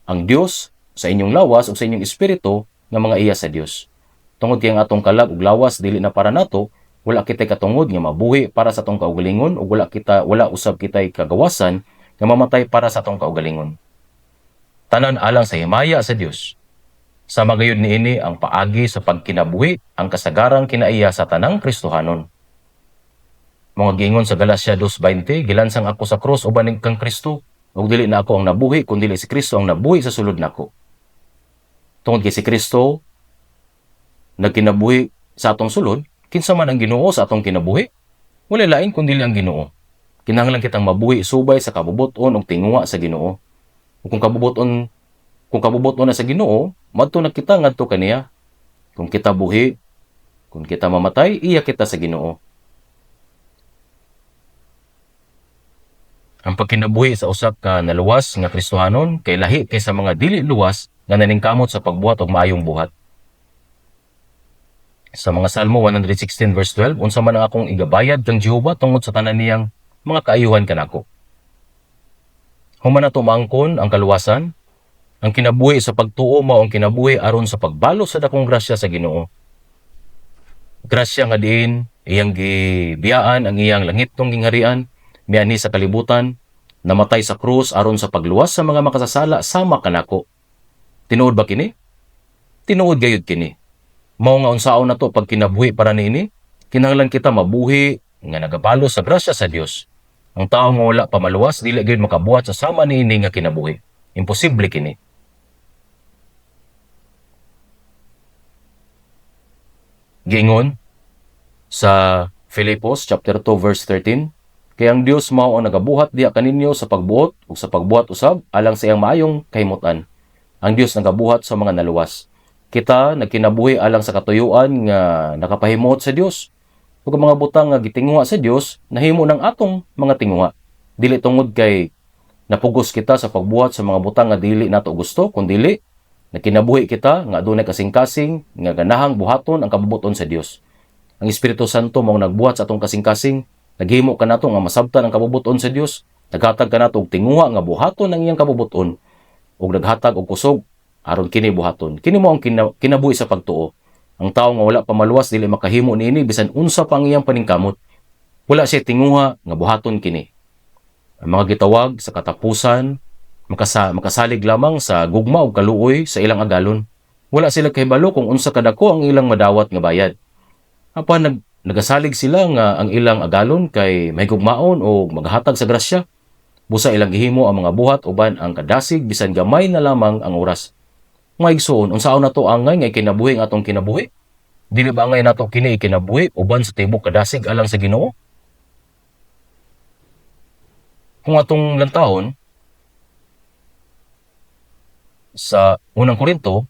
ang Dios sa inyong lawas ug sa inyong espiritu nga mga iya sa Dios. Tungod kay ang atong kalag ug lawas dili na para nato, wala kitay katungod nga mabuhi para sa atong kaugalingon ug wala usab kitay kagawasan nga mamatay para sa atong kaugalingon. Tanan alang sa himaya sa Dios. Sa magayod niini ang paagi sa pagkinabuhi, ang kasagarang kinaiya sa tanang Kristohanon. Mga giingon sa Galacia 2:20, gilansang ako sa krus uban kang Kristo, ug dili na ako ang nabuhi kundi si Kristo ang nabuhi sa sulod nako. Tungod kay si Kristo nagkinabuhi sa atong sulod, kinsa man ang Ginoo sa atong kinabuhi? Wala lain kundi ang Ginoo. Kinahanglan kitang mabuhi subay sa kabubuton ug tingwa sa Ginoo. Ug kung kabubuton na sa Ginoo, madto na kita ngadto kaniya. Kung kita buhi, kung kita mamatay, iya kita sa Ginoo. Ang pagkinabuhi sa usa ka naluwas nga Kristohanon kay lahi kaysa mga dili luwas nga naningkamot sa pagbuhat og maayong buhat. Sa mga Salmo 116:12, unsa man ang akong igabayad kang Jehova tungod sa tanan niyang mga kaayuhan kanako. Human na tumangkon ang kaluwasan, Ang kinabuhi sa pagtuo mao ang kinabuhi aron sa pagbalo sa dakong grasya sa Ginoo. Grasya nga diin iyang gibiyaan ang iyang langitong gingharian mianhi sa kalibutan, namatay sa krus aron sa pagluwas sa mga makasasala sama kanako. Tinuod ba kini? Tinuod gayud kini. Mao nga unsaon nato pag kinabuhi para niini? Kinahanglan kita mabuhi nga nagabalo sa grasya sa Dios. Ang tao nga wala pa maluwas dili gyud makabuhat sa sama niini nga kinabuhi. Imposible kini. Giingon sa Filipos chapter 2 verse 13, kay ang Dios mao ang nagabuhat diha kaninyo sa pagbuot ug sa pagbuhat usab alang sa iyang maayong kahimutan. Ang Dios nagabuhat sa mga naluwas. Kita nagkinabuhi alang sa katuyuan nga nakapahimot sa Dios. Ug ang mga butang nga gitinguha sa Dios nahimo ng atong mga tinguha. Dili tungod kay napugos kita sa pagbuhat sa mga butang nga dili nato gusto, kundi nakinabuhi kita nga adunay kasing-kasing nga ganahang buhaton ang kabubuton sa Dios. Ang Espiritu Santo mao nagbuhat sa atong kasing-kasing, naghimo kanato nga masabtan ang kabubuton sa Dios, naghatag kanato og tinguha nga buhaton ang iyang kabubuton ug naghatag og kusog aron kini buhaton. Kini mao ang kinabuhi sa pagtuo. Ang tawo nga wala pa maluwas dili makahimo niini bisan unsa pa ang iyang paningkamot. Wala siya tinguha nga buhaton kini. Ang mga gitawag sa katapusan makasalig lamang sa gugma ug kaluoy sa ilang agalon. Wala sila kahibalo kung unsa kadako ang ilang madawat nga bayad. Apan nagasalig sila nga ang ilang agalon kay may gugmaon o maghatag sa grasya. Busa ilang gihimo ang mga buhat uban ang kadasig bisan gamay na lamang ang oras. Mga igsoon, unsaon nato angay nga kinabuhi nga atong kinabuhi? Dili ba angay nato kini kinabuhi uban sa tibok kadasig alang sa Ginoo? Kung atong lantahon sa unang Korinto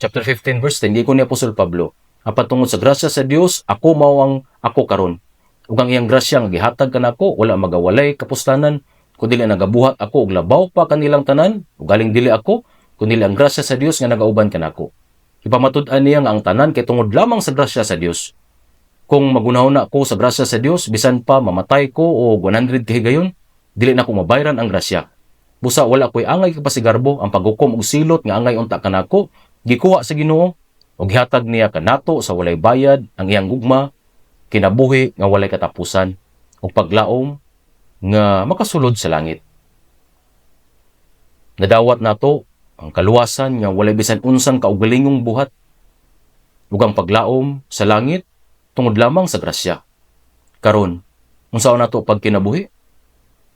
chapter 15 verse 10, giingon ni Apostol Pablo, apan tungod sa grasya sa Dios, ako mao ang ako karon. Ug ang iyang grasya nga gihatag kanako wala magawalay kapuslanan, kundi nagabuhat ako og labaw pa kanilang tanan, ug galing dili ako, kundi ang grasya sa Dios nga nagauban kanako. Ipamatud-an niya nga ang tanan kay tungod lamang sa grasya sa Dios. Kung magunahon na ako sa grasya sa Dios, bisan pa mamatay ko o 100 kahigayon, dili na ko mabayran ang grasya. Busa wala ko'y angay kapasigarbo ang paghukom og silot nga angay unta kanako, gikuha sa Ginoo ug gihatag niya kanato sa walay bayad ang iyang gugma, kinabuhi nga walay katapusan ug paglaom nga makasulod sa langit. Nadawat nato ang kaluwasan nga walay bisan unsang kaugalingong buhat ug ang paglaom sa langit tungod lamang sa grasya. Karon, unsaon nato pag kinabuhi?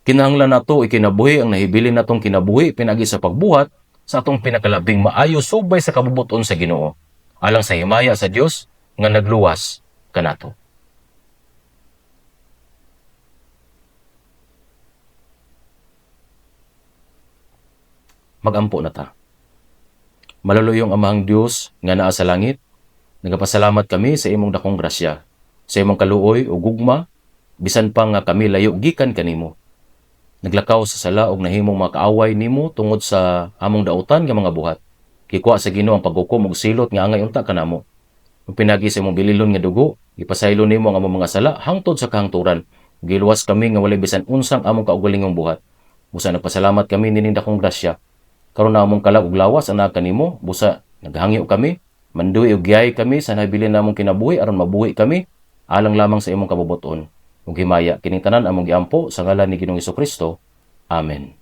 Kinahanglan nato ikinabuhi ang nahibilin natong kinabuhi pinagi sa pagbuhat sa atong pinakalabing maayo subay sa kabubuton sa Ginoo alang sa himaya sa Dios nga nagluwas kanato. Magampo na ta. Maluluyong Amahang Dios nga naa sa langit, nagapasalamat kami sa imong dakong grasya, sa imong kaluoy o gugma, bisan pa nga kami layo gikan kanimo. Naglakaw sa sala og nahimong makaaway nimo tungod sa among dautan nga mga buhat. Gikuha sa Ginoo ang paghukom og silot nga angay unta kanamo. Ug pinagi sa imong bililon nga dugo, ipasaylo nimo ang among mga sala hangtod sa kahangturan. Giluwas kami nga walay bisan unsang among kaugalingong buhat. Busa nagpasalamat kami nining dakong grasya. Karon na among kalag og lawas ana kanimo, busa naghangyo kami, manduy og giyay kami sa nabilin namong kinabuhi aron mabuhi kami alang lamang sa imong kabubuton. Ug himaya kining tanan among giampo sa ngalan ni Ginoong Hesukristo. Amen.